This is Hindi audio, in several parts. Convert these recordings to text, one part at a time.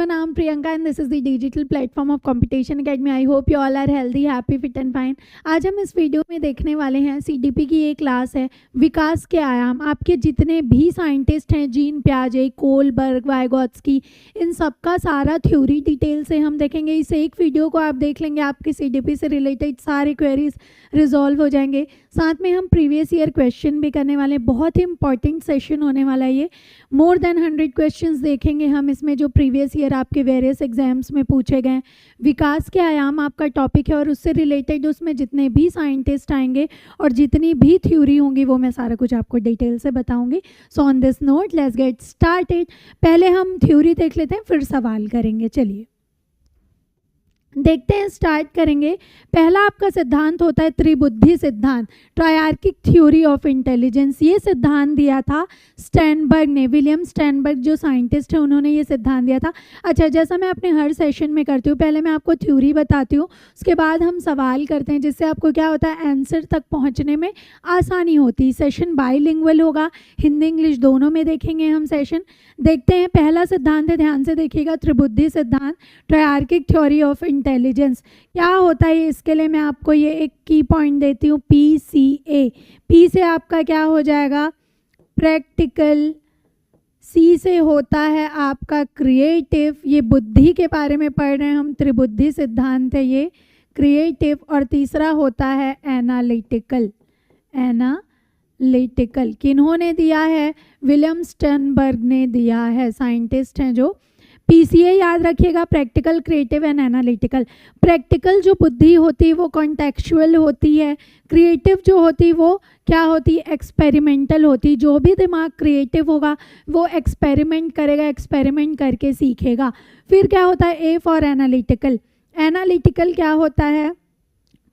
everyone, I'm Priyanka and this is the digital platform of Competition Academy. I hope you all are healthy, happy, fit and fine. आज हम इस वीडियो में देखने वाले हैं CDP की एक क्लास है विकास के आयाम। आपके जितने भी साइंटिस्ट हैं, जीन पियाजे, कोलबर्ग, वाइगोत्स्की, इन सब का सारा थ्योरी डिटेल से हम देखेंगे। इस एक वीडियो को आप देख लेंगे, आपके CDP से रिलेटेड सारे क्वेरीज रिजॉल्व हो जाएंगे। साथ में हम प्रीवियस ईयर क्वेश्चन भी करने वाले हैं। बहुत ही इंपॉर्टेंट सेशन होने वाला है ये। मोर देन 100 क्वेश्चंस देखेंगे हम इसमें, जो प्रीवियस ईयर आपके वेरियस एग्जाम्स में पूछे गए। विकास के आयाम आपका टॉपिक है और उससे रिलेटेड उसमें जितने भी साइंटिस्ट आएंगे और जितनी भी थ्योरी होंगी वो मैं सारा कुछ आपको डिटेल से बताऊंगी। So on this note let's get started. पहले हम थ्योरी देख लेते हैं, फिर सवाल करेंगे। चलिए देखते हैं, स्टार्ट करेंगे। पहला आपका सिद्धांत होता है त्रिबुद्धि सिद्धांत, ट्रायआर्किक थ्योरी ऑफ इंटेलिजेंस। ये सिद्धांत दिया था स्टैनबर्ग ने, विलियम स्टैनबर्ग जो साइंटिस्ट है उन्होंने ये सिद्धांत दिया था। अच्छा, जैसा मैं अपने हर सेशन में करती हूँ, पहले मैं आपको थ्योरी बताती हूँ, उसके बाद हम सवाल करते हैं, जिससे आपको क्या होता है, आंसर तक पहुँचने में आसानी होती है। सेशन बाईलिंगुअल होगा, हिंदी इंग्लिश दोनों में देखेंगे हम सेशन। देखते हैं, पहला सिद्धांत है, ध्यान से देखिएगा, त्रिबुद्धि सिद्धांत, ट्रायआर्किक थ्योरी ऑफ इंटेलिजेंस। क्या होता है इसके लिए मैं आपको ये एक की पॉइंट देती हूँ, PCA। P से आपका क्या हो जाएगा, प्रैक्टिकल। C से होता है आपका क्रिएटिव, ये बुद्धि के बारे में पढ़ रहे हैं हम, त्रिबुद्धि सिद्धांत है ये, क्रिएटिव। और तीसरा होता है एनालिटिकल। एनालिटिकल किन्होंने दिया है, विलियम स्टर्नबर्ग ने दिया है, साइंटिस्ट हैं जो। PCA याद रखिएगा, practical, creative and analytical. Practical जो बुद्धि होती है वो कॉन्टेक्चुअल होती है, क्रिएटिव जो होती है वो क्या होती है, एक्सपेरिमेंटल होती है। जो भी दिमाग क्रिएटिव होगा वो एक्सपेरिमेंट करेगा, एक्सपेरिमेंट करके सीखेगा। फिर क्या होता है, A फॉर एनालिटिकल। एनालिटिकल क्या होता है,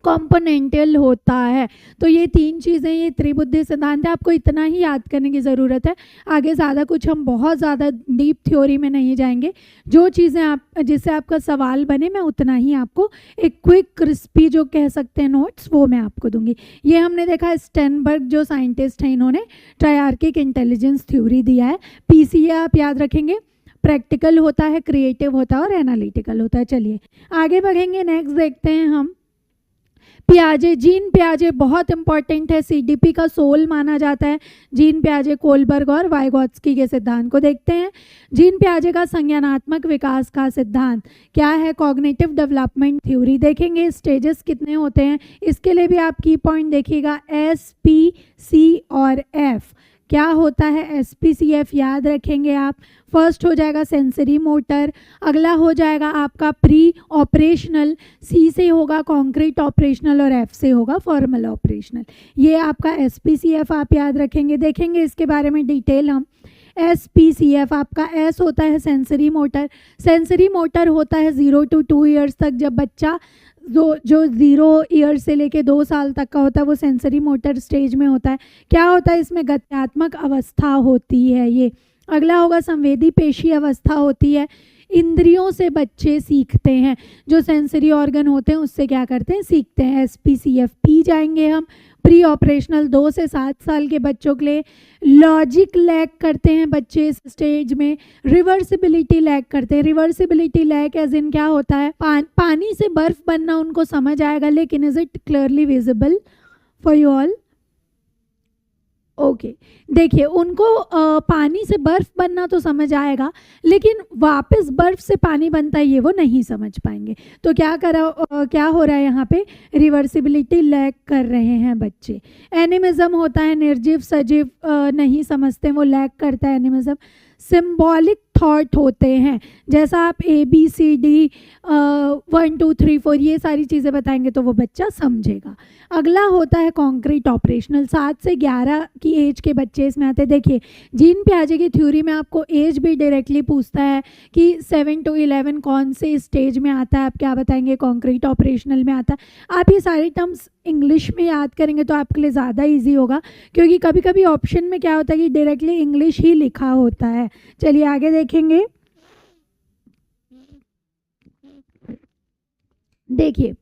कॉम्पोनेंटल होता है। तो ये तीन चीज़ें, ये त्रिबुद्धि सिद्धांत है। आपको इतना ही याद करने की ज़रूरत है, आगे ज़्यादा कुछ हम बहुत ज़्यादा डीप थ्योरी में नहीं जाएंगे। जो चीज़ें आप जिससे आपका सवाल बने, मैं उतना ही आपको एक क्विक क्रिस्पी जो कह सकते हैं नोट्स, वो मैं आपको दूंगी। ये हमने देखा स्टर्नबर्ग जो साइंटिस्ट हैं, इन्होंने ट्रायआर्किक इंटेलिजेंस थ्योरी दिया है। PCA आप याद रखेंगे, प्रैक्टिकल होता है, क्रिएटिव होता है और एनालिटिकल होता है। चलिए आगे बढ़ेंगे, नेक्स्ट देखते हैं हम पियाजे। जीन पियाजे बहुत इंपॉर्टेंट है, CDP का सोल माना जाता है। जीन पियाजे, कोलबर्ग और वाइगोत्स्की के सिद्धांत को देखते हैं। जीन पियाजे का संज्ञानात्मक विकास का सिद्धांत क्या है, कॉग्निटिव डेवलपमेंट थ्योरी। देखेंगे स्टेजेस कितने होते हैं, इसके लिए भी आप की पॉइंट देखिएगा, S, P, C और F। क्या होता है SPCF, याद रखेंगे आप। फर्स्ट हो जाएगा सेंसरी मोटर, अगला हो जाएगा आपका प्री ऑपरेशनल, C से होगा कॉन्क्रीट ऑपरेशनल और F से होगा फॉर्मल ऑपरेशनल। ये आपका SPCF आप याद रखेंगे। देखेंगे इसके बारे में डिटेल हम। SPCF आपका S होता है सेंसरी मोटर। सेंसरी मोटर होता है 0 to 2 ईयर्स तक। जब बच्चा जो 0 ईयर से लेके 2 साल तक का होता है वो सेंसरी मोटर स्टेज में होता है। क्या होता है इसमें, गत्यात्मक अवस्था होती है ये। अगला होगा संवेदी पेशी अवस्था होती है। इंद्रियों से बच्चे सीखते हैं, जो सेंसरी ऑर्गन होते हैं उससे क्या करते हैं, सीखते हैं। SPCF। P जाएंगे हम, प्री ऑपरेशनल, 2 से 7 साल के बच्चों के लिए। लॉजिक लैक करते हैं बच्चे इस स्टेज में। रिवर्सिबिलिटी लैक करते हैं। रिवर्सिबिलिटी लैक एज इन क्या होता है, पानी से बर्फ बनना उनको समझ आएगा, लेकिन is it clearly visible for you all. Okay, देखिए उनको पानी से बर्फ बनना तो समझ आएगा, लेकिन वापस बर्फ से पानी बनता है ये वो नहीं समझ पाएंगे। तो क्या हो रहा है यहाँ पे, रिवर्सिबिलिटी लैक कर रहे हैं बच्चे। एनिमिज्म होता है, निर्जीव सजीव नहीं समझते, वो लैक करता है एनिमिज्म। सिंबॉलिक थॉट होते हैं, जैसा आप ABCD 1 2 3 4 ये सारी चीज़ें बताएंगे तो वो बच्चा समझेगा। अगला होता है कॉन्क्रीट ऑपरेशनल। 7 से 11 की एज के बच्चे इसमें आते हैं। देखिए जीन पियाजे की थ्योरी में आपको एज भी डायरेक्टली पूछता है कि 7 to 11 कौन से स्टेज में आता है, आप क्या बताएंगे, कॉन्क्रीट ऑपरेशनल में आता है। आप ये सारे टर्म्स इंग्लिश में याद करेंगे तो आपके लिए ज़्यादा ईजी होगा, क्योंकि कभी कभी ऑप्शन में क्या होता है कि डायरेक्टली इंग्लिश ही लिखा होता है। चलिए आगे देखेंगे। देखिए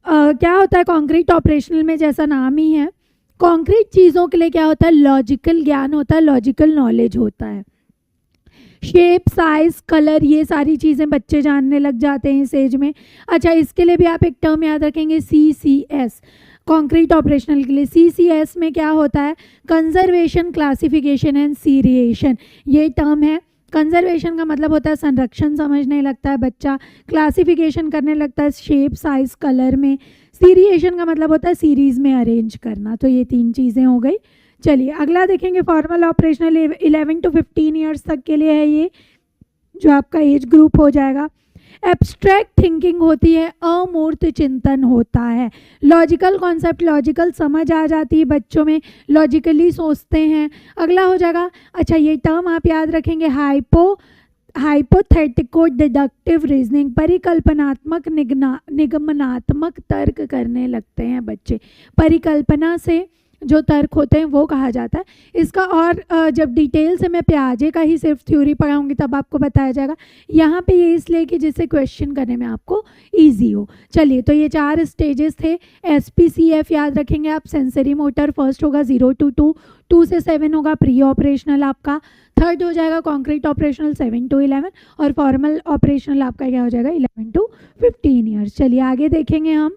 क्या होता है कॉन्क्रीट ऑपरेशनल में, जैसा नाम ही है, कॉन्क्रीट चीज़ों के लिए क्या होता है, लॉजिकल ज्ञान होता है, लॉजिकल नॉलेज होता है। शेप, साइज, कलर, ये सारी चीज़ें बच्चे जानने लग जाते हैं इस एज में। अच्छा, इसके लिए भी आप एक टर्म याद रखेंगे, CCS, कॉन्क्रीट ऑपरेशनल के लिए। CCS में क्या होता है, कंजर्वेशन, क्लासिफिकेशन एंड सीरिएशन, ये टर्म है। कंजर्वेशन का मतलब होता है संरक्षण समझने लगता है बच्चा, क्लासिफिकेशन करने लगता है शेप, साइज, कलर में, सीरिएशन का मतलब होता है सीरीज़ में अरेंज करना। तो ये 3 चीज़ें हो गई। चलिए अगला देखेंगे, फॉर्मल ऑपरेशनल 11 to 15 ईयर्स तक के लिए है ये, जो आपका एज ग्रुप हो जाएगा। एब्स्ट्रैक्ट थिंकिंग होती है, अमूर्त चिंतन होता है। लॉजिकल कॉन्सेप्ट, लॉजिकल समझ आ जाती है बच्चों में, लॉजिकली सोचते हैं। अगला हो जाएगा, अच्छा ये टर्म आप याद रखेंगे, हाइपोथेटिको डिडक्टिव रीजनिंग, परिकल्पनात्मक निगमनात्मक तर्क करने लगते हैं बच्चे। परिकल्पना से जो तर्क होते हैं वो कहा जाता है इसका। और जब डिटेल से मैं प्याजे का ही सिर्फ थ्योरी पढ़ाऊंगी तब आपको बताया जाएगा। यहाँ पे ये इसलिए कि जिससे क्वेश्चन करने में आपको इजी हो। चलिए, तो ये 4 स्टेजेस थे। SPCF याद रखेंगे आप, सेंसरी मोटर। फर्स्ट होगा 0 to 2, 2 से 7 होगा प्री ऑपरेशनल आपका। थर्ड हो जाएगा कॉन्क्रीट ऑपरेशनल 7 to 11, और फॉर्मल ऑपरेशनल आपका क्या हो जाएगा 11 to 15 ईयर्स। चलिए आगे देखेंगे हम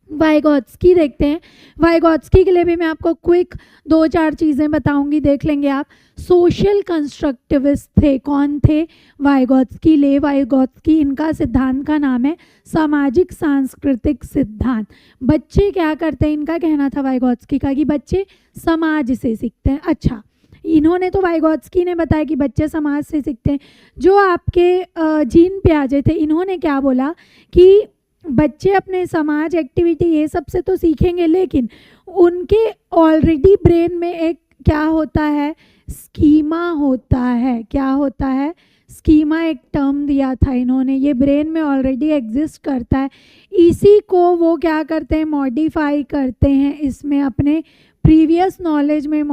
वाइगोत्स्की देखते हैं। वाइगोत्स्की के लिए भी मैं आपको क्विक 2-4 चीज़ें बताऊंगी, देख लेंगे आप। सोशल कंस्ट्रक्टिविस्ट थे, कौन थे, वाइगोत्स्की। ले वाइगोत्स्की, इनका सिद्धांत का नाम है सामाजिक सांस्कृतिक सिद्धांत। बच्चे क्या करते हैं, इनका कहना था वाइगोत्स्की का कि बच्चे समाज से सीखते हैं। अच्छा, इन्होंने तो वाइगोत्स्की ने बताया कि बच्चे समाज से सीखते हैं। जो आपके जीन प्याजे थे, इन्होंने क्या बोला कि बच्चे अपने समाज, एक्टिविटी, ये सब से तो सीखेंगे, लेकिन उनके ऑलरेडी ब्रेन में एक क्या होता है, स्कीमा होता है। क्या होता है, स्कीमा, एक टर्म दिया था इन्होंने, ये ब्रेन में ऑलरेडी एग्जिस्ट करता है। इसी को वो क्या करते हैं, मॉडिफाई करते हैं, इसमें अपने प्रीवियस नॉलेज में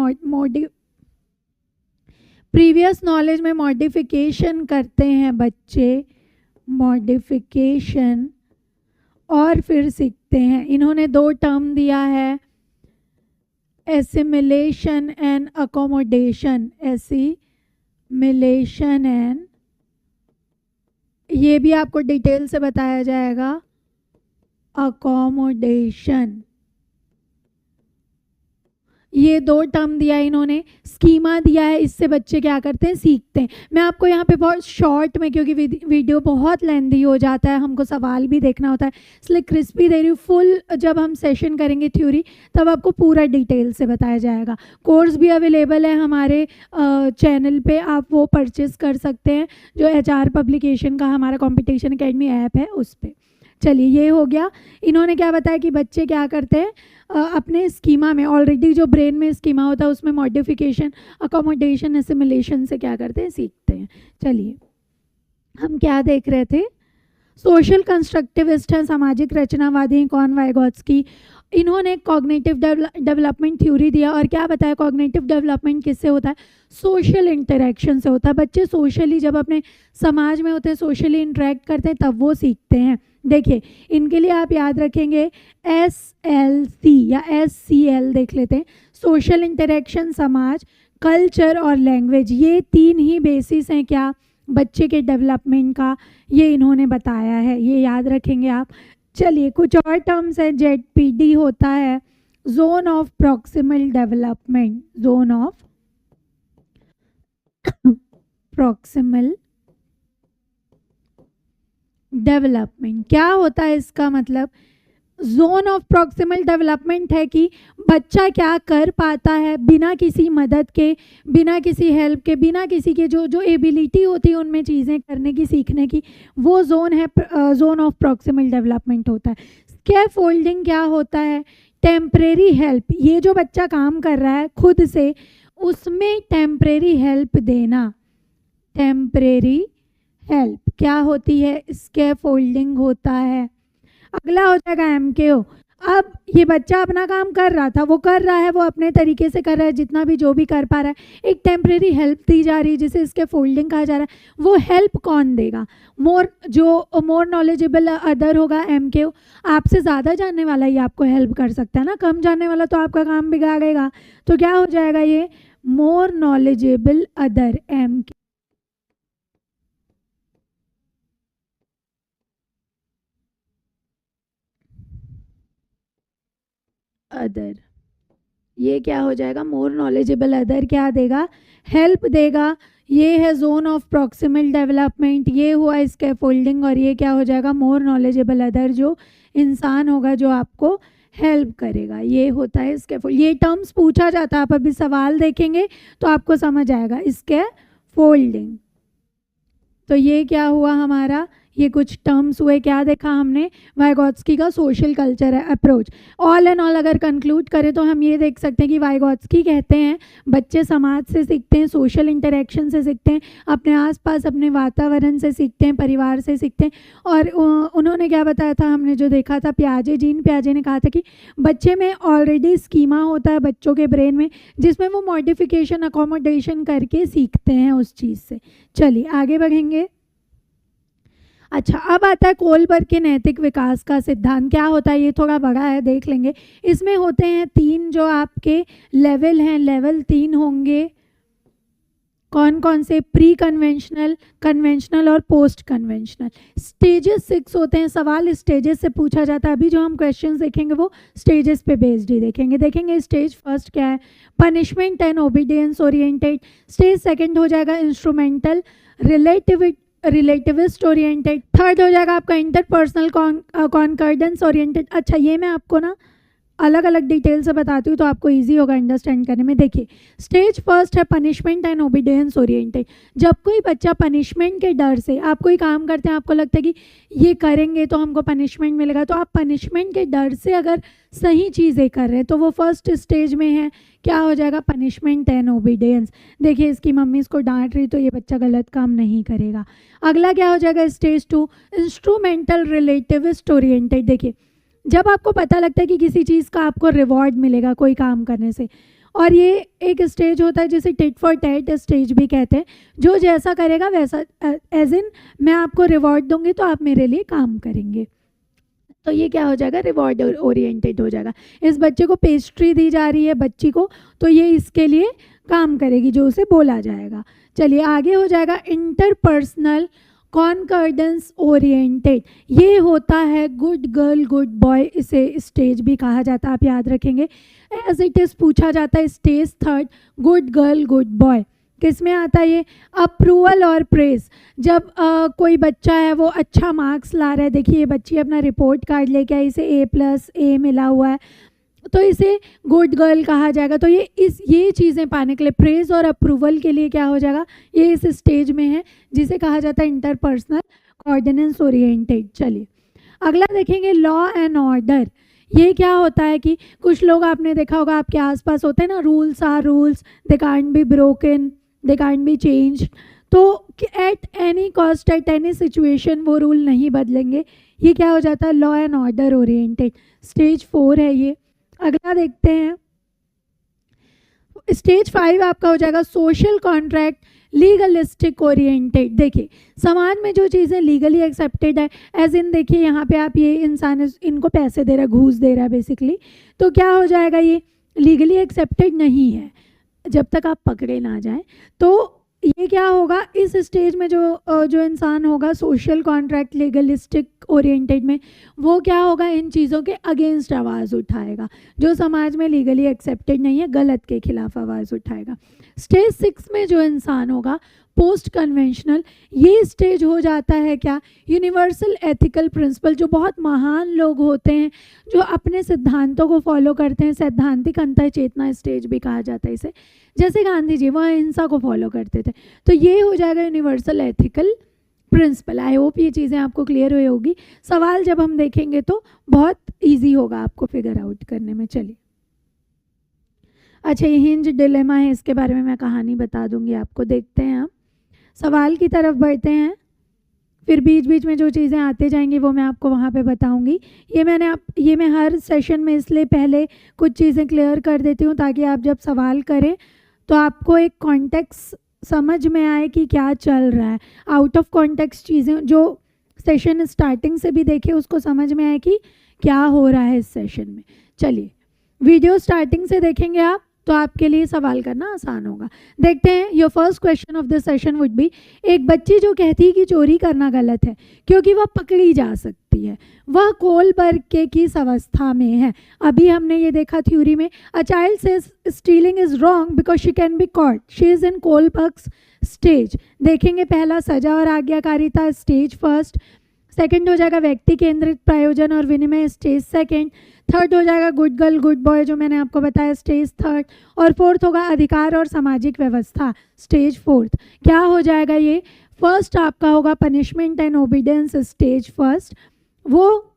मॉडिफिकेशन करते हैं बच्चे, मॉडिफिकेशन, और फिर सीखते हैं। इन्होंने 2 टर्म दिया है, assimilation and accommodation. Assimilation and, ये भी आपको डिटेल से बताया जाएगा, अकोमोडेशन। ये 2 टर्म दिया इन्होंने, स्कीमा दिया है, इससे बच्चे क्या करते हैं, सीखते हैं। मैं आपको यहाँ पे बहुत शॉर्ट में, क्योंकि वीडियो बहुत लेंदी हो जाता है, हमको सवाल भी देखना होता है, इसलिए क्रिस्पी दे रही हूँ। फुल जब हम सेशन करेंगे थ्योरी तब आपको पूरा डिटेल से बताया जाएगा। कोर्स भी अवेलेबल है हमारे चैनल पे, आप वो परचेज़ कर सकते हैं, जो HR पब्लिकेशन का हमारा कंपटीशन एकेडमी ऐप है उस पर। चलिए, ये हो गया। इन्होंने क्या बताया कि बच्चे क्या करते हैं, अपने स्कीमा में, ऑलरेडी जो ब्रेन में स्कीमा होता है उसमें मॉडिफिकेशन, अकोमोडेशन, एसिमिलेशन से क्या करते हैं, सीखते हैं। चलिए, हम क्या देख रहे थे, सोशल कंस्ट्रक्टिविस्ट हैं, सामाजिक रचनावादी हैं, कौन, वाइगोत्स्की। इन्होंने कॉग्निटिव डेवलपमेंट थ्योरी दिया, और क्या बताया, कॉग्निटिव डेवलपमेंट किससे होता है, सोशल इंटरेक्शन से होता है। बच्चे सोशली, जब अपने समाज में होते हैं, सोशली इंटरेक्ट करते हैं, तब वो सीखते हैं। देखिए, इनके लिए आप याद रखेंगे SLC या SCL देख लेते हैं, सोशल इंटरेक्शन, समाज, कल्चर और लैंग्वेज। ये 3 ही बेसिस हैं क्या, बच्चे के डेवलपमेंट का, ये इन्होंने बताया है, ये याद रखेंगे आप। चलिए, कुछ और टर्म्स हैं, ZPD होता है, zone of proximal development, zone of proximal development. क्या होता है इसका मतलब, जोन ऑफ प्रॉक्सिमल डेवलपमेंट है कि बच्चा क्या कर पाता है बिना किसी मदद के, बिना किसी हेल्प के, बिना किसी के, जो एबिलिटी होती है उनमें चीज़ें करने की, सीखने की, वो जोन है, जोन ऑफ प्रॉक्सिमल डेवलपमेंट होता है। स्कैफोल्डिंग क्या होता है, टेम्परेरी हेल्प, ये जो बच्चा काम कर रहा है खुद से, उसमें टेम्परेरी हेल्प देना, टेम्परेरी हेल्प क्या होती है, स्कैफोल्डिंग होता है। अगला हो जाएगा MKO। अब ये बच्चा अपना काम कर रहा था, वो कर रहा है, वो अपने तरीके से कर रहा है, जितना भी जो भी कर पा रहा है, एक टेम्परेरी हेल्प दी जा रही है जिसे इसके फोल्डिंग कहा जा रहा है। वो हेल्प कौन देगा, मोर नॉलेजेबल अदर होगा MKO। आपसे ज़्यादा जानने वाला ही आपको हेल्प कर सकता है ना, कम जानने वाला तो आपका काम बिगाड़ेगा। तो क्या हो जाएगा ये, more knowledgeable other, MKO। Other, ये क्या हो जाएगा, मोर नॉलेजेबल अदर क्या देगा, हेल्प देगा। ये है जोन ऑफ प्रॉक्सिमल डेवलपमेंट, ये हुआ स्कैफोल्डिंग, और ये क्या हो जाएगा, मोर नॉलेजेबल अदर, जो इंसान होगा जो आपको हेल्प करेगा, ये होता है स्कैफोल्ड। ये टर्म्स पूछा जाता है, आप अभी सवाल देखेंगे तो आपको समझ आएगा, स्कैफोल्डिंग। तो ये क्या हुआ हमारा, ये कुछ टर्म्स हुए, क्या देखा हमने, वाइगोत्स्की का social culture approach. All and all अगर कंक्लूड करें तो हम ये देख सकते हैं कि वाइगोत्स्की कहते हैं बच्चे समाज से सीखते हैं, सोशल इंटरेक्शन से सीखते हैं, अपने आसपास अपने वातावरण से सीखते हैं, परिवार से सीखते हैं। और उन्होंने क्या बताया था, हमने जो देखा था, जीन पियाजे ने कहा था कि बच्चे में ऑलरेडी स्कीमा होता है बच्चों के ब्रेन में, जिसमें वो मॉडिफिकेशन अकोमोडेशन करके सीखते हैं उस चीज़ से। चलिए आगे बढ़ेंगे। अच्छा, अब आता है कोलबर्ग के नैतिक विकास का सिद्धांत। क्या होता है, ये थोड़ा बड़ा है, देख लेंगे। इसमें होते हैं 3 जो आपके लेवल हैं, लेवल 3 होंगे। कौन कौन से, प्री कन्वेंशनल, कन्वेंशनल और पोस्ट कन्वेंशनल। स्टेजेस 6 होते हैं, सवाल स्टेजेस से पूछा जाता है। अभी जो हम क्वेश्चंस देखेंगे वो स्टेजेस पे बेस्ड ही देखेंगे। स्टेज फर्स्ट क्या है, punishment and obedience oriented. Stage second हो जाएगा इंस्ट्रूमेंटल रिलेटिविस्ट ओरिएंटेड। थर्ड हो जाएगा आपका इंटरपर्सनल कॉन्कर्डेंस ओरिएंटेड। अच्छा, ये मैं आपको ना अलग अलग डिटेल से बताती हूँ तो आपको इजी होगा अंडरस्टैंड करने में। देखिए, स्टेज फर्स्ट है पनिशमेंट एंड ओबीडियंस ओरिएंटेड। जब कोई बच्चा पनिशमेंट के डर से, आप कोई काम करते हैं, आपको लगता है कि ये करेंगे तो हमको पनिशमेंट मिलेगा, तो आप पनिशमेंट के डर से अगर सही चीज़ें कर रहे हैं तो वो फर्स्ट स्टेज में है, क्या हो जाएगा, पनिशमेंट एंड ओबीडियंस। देखिए, इसकी मम्मी इसको डांट रही तो ये बच्चा गलत काम नहीं करेगा। अगला क्या हो जाएगा, स्टेज 2 इंस्ट्रूमेंटल रिलेटिविस्ट ओरिएंटेड। देखिए, जब आपको पता लगता है कि किसी चीज़ का आपको रिवॉर्ड मिलेगा कोई काम करने से, और ये एक स्टेज होता है जिसे टिट फॉर टैट स्टेज भी कहते हैं, जो जैसा करेगा वैसा, एज इन मैं आपको रिवॉर्ड दूंगी तो आप मेरे लिए काम करेंगे, तो ये क्या हो जाएगा, रिवॉर्ड ओरिएंटेड हो जाएगा। इस बच्चे को पेस्ट्री दी जा रही है बच्ची को, तो ये इसके लिए काम करेगी जो उसे बोला जाएगा। चलिए आगे हो जाएगा इंटरपर्सनल कॉन्कर्डेंस ओरिएंटेड। ये होता है गुड गर्ल गुड बॉय, इसे स्टेज भी कहा जाता है, आप याद रखेंगे। एज इट इज़ पूछा जाता है stage third good girl good boy. किस में आता है ये, अप्रूवल और प्रेज। जब कोई बच्चा है वो अच्छा मार्क्स ला रहा है, देखिए ये बच्ची अपना रिपोर्ट कार्ड लेके आई, इसे A+A मिला हुआ है, तो इसे गुड गर्ल कहा जाएगा। तो ये चीज़ें पाने के लिए, प्रेज और अप्रूवल के लिए क्या हो जाएगा, ये इस स्टेज में है जिसे कहा जाता है इंटरपर्सनल कोऑर्डिनेंस ओरिएंटेड। चलिए अगला देखेंगे, लॉ एंड ऑर्डर। ये क्या होता है कि कुछ लोग आपने देखा होगा आपके आसपास होते हैं ना, rules are rules, they can't be broken, they can't be change. तो at any cost, at any situation वो रूल नहीं बदलेंगे। ये क्या हो जाता है, law and order oriented. Stage 4 है ये। अगला देखते हैं, स्टेज 5 आपका हो जाएगा सोशल कॉन्ट्रैक्ट लीगलिस्टिक ओरिएंटेड। देखिए, समाज में जो चीज़ें लीगली एक्सेप्टेड है, एज इन देखिए यहाँ पे आप, ये इंसान इनको पैसे दे रहा है, घूस दे रहा है बेसिकली, तो क्या हो जाएगा, ये लीगली एक्सेप्टेड नहीं है जब तक आप पकड़े ना जाएं। तो ये क्या होगा, इस स्टेज में जो इंसान होगा सोशल कॉन्ट्रैक्ट लीगलिस्टिक ओरिएंटेड में, वो क्या होगा, इन चीज़ों के अगेंस्ट आवाज़ उठाएगा, जो समाज में लीगली एक्सेप्टेड नहीं है, गलत के खिलाफ आवाज़ उठाएगा। स्टेज 6 में जो इंसान होगा पोस्ट कन्वेंशनल, ये स्टेज हो जाता है क्या, यूनिवर्सल एथिकल प्रिंसिपल। जो बहुत महान लोग होते हैं जो अपने सिद्धांतों को फॉलो करते हैं, सैद्धांतिक अंतर चेतना स्टेज भी कहा जाता है इसे, जैसे गांधी जी, वह अहिंसा को फॉलो करते थे, तो ये हो जाएगा universal ethical principle. I hope ये चीज़ें आपको क्लियर हुई होगी। सवाल जब हम देखेंगे तो बहुत ईजी होगा आपको फिगर आउट करने में। चलिए, अच्छा, ये हिंज डिलेमा है, इसके बारे में मैं कहानी बता दूंगी आपको। देखते हैं हम, सवाल की तरफ बढ़ते हैं, फिर बीच बीच में जो चीज़ें आते जाएंगी वो मैं आपको वहाँ पे बताऊंगी। ये मैं हर सेशन में इसलिए पहले कुछ चीज़ें क्लियर कर देती हूँ ताकि आप जब सवाल करें तो आपको एक कॉन्टेक्स्ट समझ में आए कि क्या चल रहा है। आउट ऑफ कॉन्टेक्स्ट चीज़ें जो सेशन स्टार्टिंग से भी देखे उसको समझ में आए कि क्या हो रहा है इस सेशन में। चलिए, वीडियो स्टार्टिंग से देखेंगे आप तो आपके लिए सवाल करना आसान होगा। देखते हैं, your first question of this session would be, एक बच्ची जो कहती है कि चोरी करना गलत है क्योंकि वह पकड़ी जा सकती है, वह कोलबर्ग के किस अवस्था में है? अभी हमने ये देखा थ्योरी में, a child says stealing is wrong because she can be caught, she is in Kohlberg's stage. देखेंगे पहला सजा और आज्ञाकारिता, स्टेज फर्स्ट। सेकंड हो जाएगा व्यक्ति केंद्रित प्रायोजन और विनिमय, स्टेज सेकंड। थर्ड हो जाएगा गुड गर्ल गुड बॉय, जो मैंने आपको बताया, स्टेज थर्ड। और फोर्थ होगा अधिकार और सामाजिक व्यवस्था, स्टेज फोर्थ। क्या हो जाएगा ये? फर्स्ट आपका होगा punishment and obedience, stage first. वो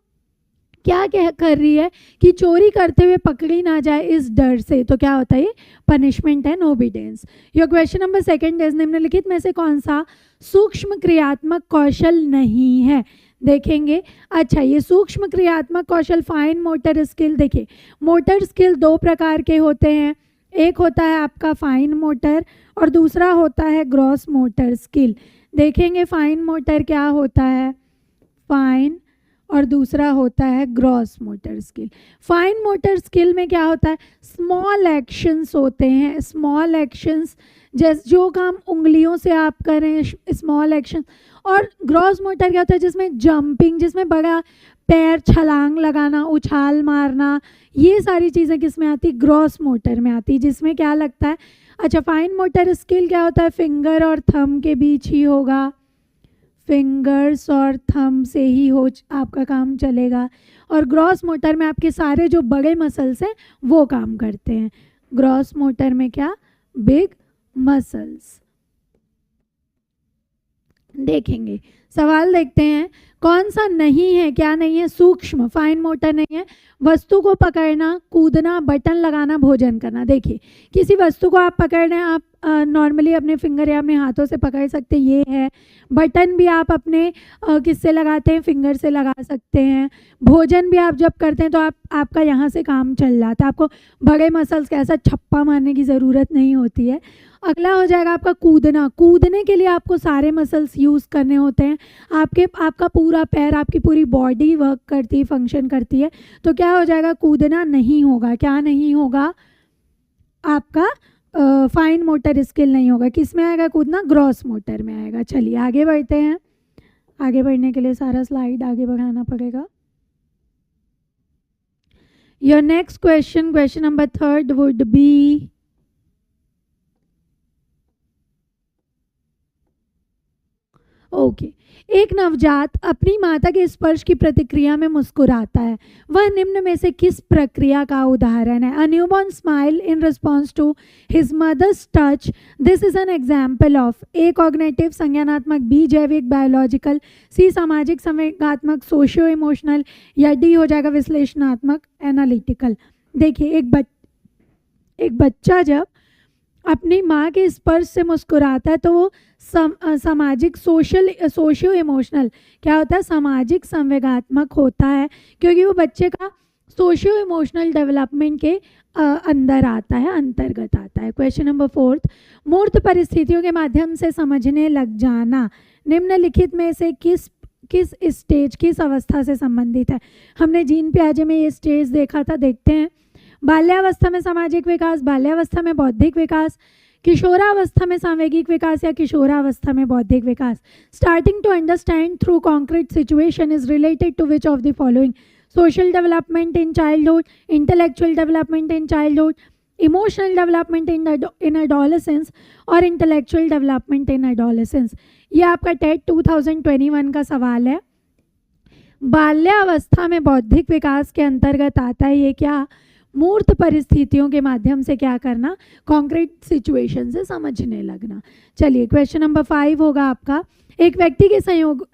क्या कह कर रही है कि चोरी करते हुए पकड़ी ना जाए इस डर से, तो क्या होता है ये? Punishment and obedience. Your question number second is, निम्नलिखित में से कौन सा सूक्ष्म क्रियात्मक कौशल नहीं है? देखेंगे, अच्छा ये सूक्ष्म क्रियात्मक कौशल, फाइन मोटर स्किल। देखिए मोटर स्किल दो प्रकार के होते हैं, एक होता है आपका फाइन मोटर और दूसरा होता है ग्रॉस मोटर स्किल। देखेंगे फाइन मोटर क्या होता है, फाइन, और दूसरा होता है gross motor skill. Fine motor skill में क्या होता है? स्मॉल एक्शंस होते हैं, स्मॉल एक्शंस, जैसे जो काम उंगलियों से आप करें, स्मॉल एक्शन। और ग्रॉस मोटर क्या होता है? जिसमें जंपिंग, जिसमें बड़ा पैर छलांग लगाना, उछाल मारना, ये सारी चीज़ें किस में आती? ग्रॉस मोटर में आती, जिसमें क्या लगता है? अच्छा फाइन मोटर स्किल क्या होता है? फिंगर और थंब के बीच ही होगा, फिंगर्स और थंब से ही हो आपका काम चलेगा। और ग्रॉस मोटर में आपके सारे जो बड़े मसल्स हैं वो काम करते हैं। ग्रॉस मोटर में क्या? Big muscles. देखेंगे सवाल देखते हैं, कौन सा नहीं है? क्या नहीं है? सूक्ष्म, फाइन मोटर नहीं है। वस्तु को पकड़ना, कूदना, बटन लगाना, भोजन करना। देखिए किसी वस्तु को आप पकड़ रहे हैं, आप नॉर्मली अपने फिंगर या अपने हाथों से पकड़ सकते हैं, ये है। बटन भी आप अपने किससे लगाते हैं? फिंगर से लगा सकते हैं। भोजन भी आप जब करते हैं तो आपका यहाँ से काम चल जाता है, आपको बड़े मसल्स का ऐसा छप्पा मारने की ज़रूरत नहीं होती है। अगला हो जाएगा आपका कूदना। कूदने के लिए आपको सारे मसल्स यूज़ करने होते हैं, आपका पूरा पैर, आपकी पूरी बॉडी वर्क करती है, फंक्शन करती है। तो क्या हो जाएगा? कूदना नहीं होगा। क्या नहीं होगा? आपका फाइन मोटर स्किल नहीं होगा। किस में आएगा कूदना? ग्रॉस मोटर में आएगा। चलिए आगे बढ़ते हैं। आगे बढ़ने के लिए सारा स्लाइड आगे बढ़ाना पड़ेगा। Your next question, question number third would be, okay एक नवजात अपनी माता के स्पर्श की प्रतिक्रिया में मुस्कुराता है, वह निम्न में से किस प्रक्रिया का उदाहरण है? A newborn smile in response to his mother's touch, this is an example of. A cognitive संज्ञानात्मक, बी जैविक बायोलॉजिकल, सी सामाजिक संवेगात्मक सोशियो इमोशनल, या डी हो जाएगा विश्लेषणात्मक एनालिटिकल। देखिए एक बच्चा जब अपनी माँ के स्पर्श से मुस्कुराता है तो वो सामाजिक सोशियो इमोशनल क्या होता है? सामाजिक संवेगात्मक होता है, क्योंकि वो बच्चे का सोशियो इमोशनल डेवलपमेंट के अंदर आता है, अंतर्गत आता है। क्वेश्चन नंबर फोर्थ, मूर्त परिस्थितियों के माध्यम से समझने लग जाना निम्नलिखित में से किस स्टेज, किस अवस्था से संबंधित है? हमने जीन पियाजे में ये स्टेज देखा था। देखते हैं, बाल्यावस्था में सामाजिक विकास, बाल्यावस्था में बौद्धिक विकास, किशोरावस्था में सांवेगिक विकास, या किशोरावस्था में बौद्धिक विकास। Starting to understand through concrete situation is related to which of the following? Social development in childhood, intellectual development in childhood, emotional development in adolescence, और इंटेलेक्चुअल डेवलपमेंट इन एडोलेसेंस। ये आपका टेट 2021 का सवाल है। बाल्यावस्था में बौद्धिक विकास के अंतर्गत आता है ये क्या? मूर्त परिस्थितियों के माध्यम से क्या करना? कॉन्क्रीट सिचुएशन से समझने लगना। चलिए क्वेश्चन नंबर 5 होगा आपका, एक व्यक्ति के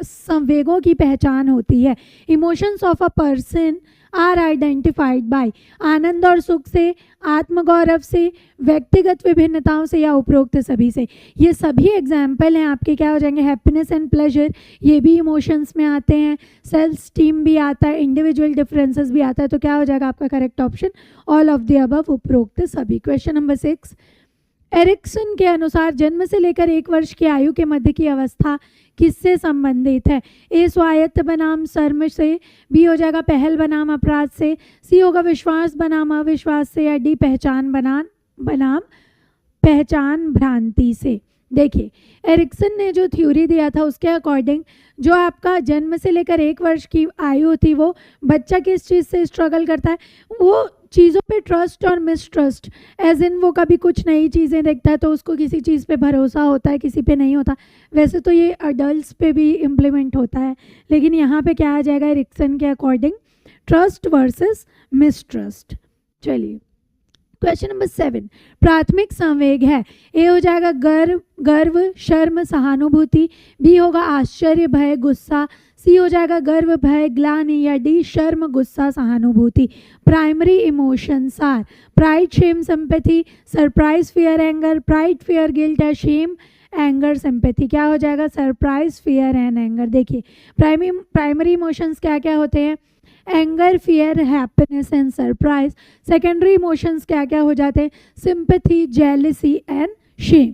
संवेगों की पहचान होती है। Emotions of a person are identified by, आनंद और सुख से, आत्मगौरव से, व्यक्तिगत विभिन्नताओं से, या उपरोक्त सभी से। ये सभी एग्जाम्पल हैं आपके, क्या हो जाएंगे? हैप्पीनेस एंड प्लेजर, ये भी इमोशंस में आते हैं। सेल्फ स्टीम भी आता है, इंडिविजुअल डिफरेंसेस भी आता है। तो क्या हो जाएगा आपका correct option? All of the above, उपरोक्त सभी। क्वेश्चन नंबर 6, एरिक्सन के अनुसार जन्म से लेकर 1 वर्ष की आयु के मध्य की अवस्था किससे संबंधित है? ए स्वायत्त बनाम शर्म से, बी हो जाएगा पहल बनाम अपराध से, सी होगा विश्वास बनाम अविश्वास से, या डी पहचान बनाम बनाम पहचान भ्रांति से। देखिए, एरिक्सन ने जो थ्योरी दिया था उसके अकॉर्डिंग जो आपका जन्म से लेकर 1 वर्ष की आयु होती है वो बच्चा किस चीज़ से स्ट्रगल करता है, वो चीज़ों पे ट्रस्ट और मिसट्रस्ट, एज इन वो कभी कुछ नई चीज़ें देखता है तो उसको किसी चीज़ पे भरोसा होता है, किसी पे नहीं होता। वैसे तो ये अडल्ट्स पे भी इम्प्लीमेंट होता है, लेकिन यहाँ पे क्या आ जाएगा एरिक्सन के अकॉर्डिंग, ट्रस्ट वर्सेस मिसट्रस्ट। चलिए क्वेश्चन नंबर 7, प्राथमिक संवेग है, ए हो जाएगा गर्व शर्म सहानुभूति, बी होगा आश्चर्य भय गुस्सा, सी हो जाएगा गर्व भय ग्लानि, या डी शर्म गुस्सा सहानुभूति। Primary emotions are pride shame sympathy, surprise fear anger, pride fear guilt, या शेम एंगर सिंपैथी। क्या हो जाएगा, सरप्राइज फियर एंड एंगर। देखिए प्राइमरी इमोशंस क्या क्या होते हैं, anger fear happiness and surprise. Secondary emotions क्या क्या हो जाते हैं, सिंपैथी जेलसी एंड शेम।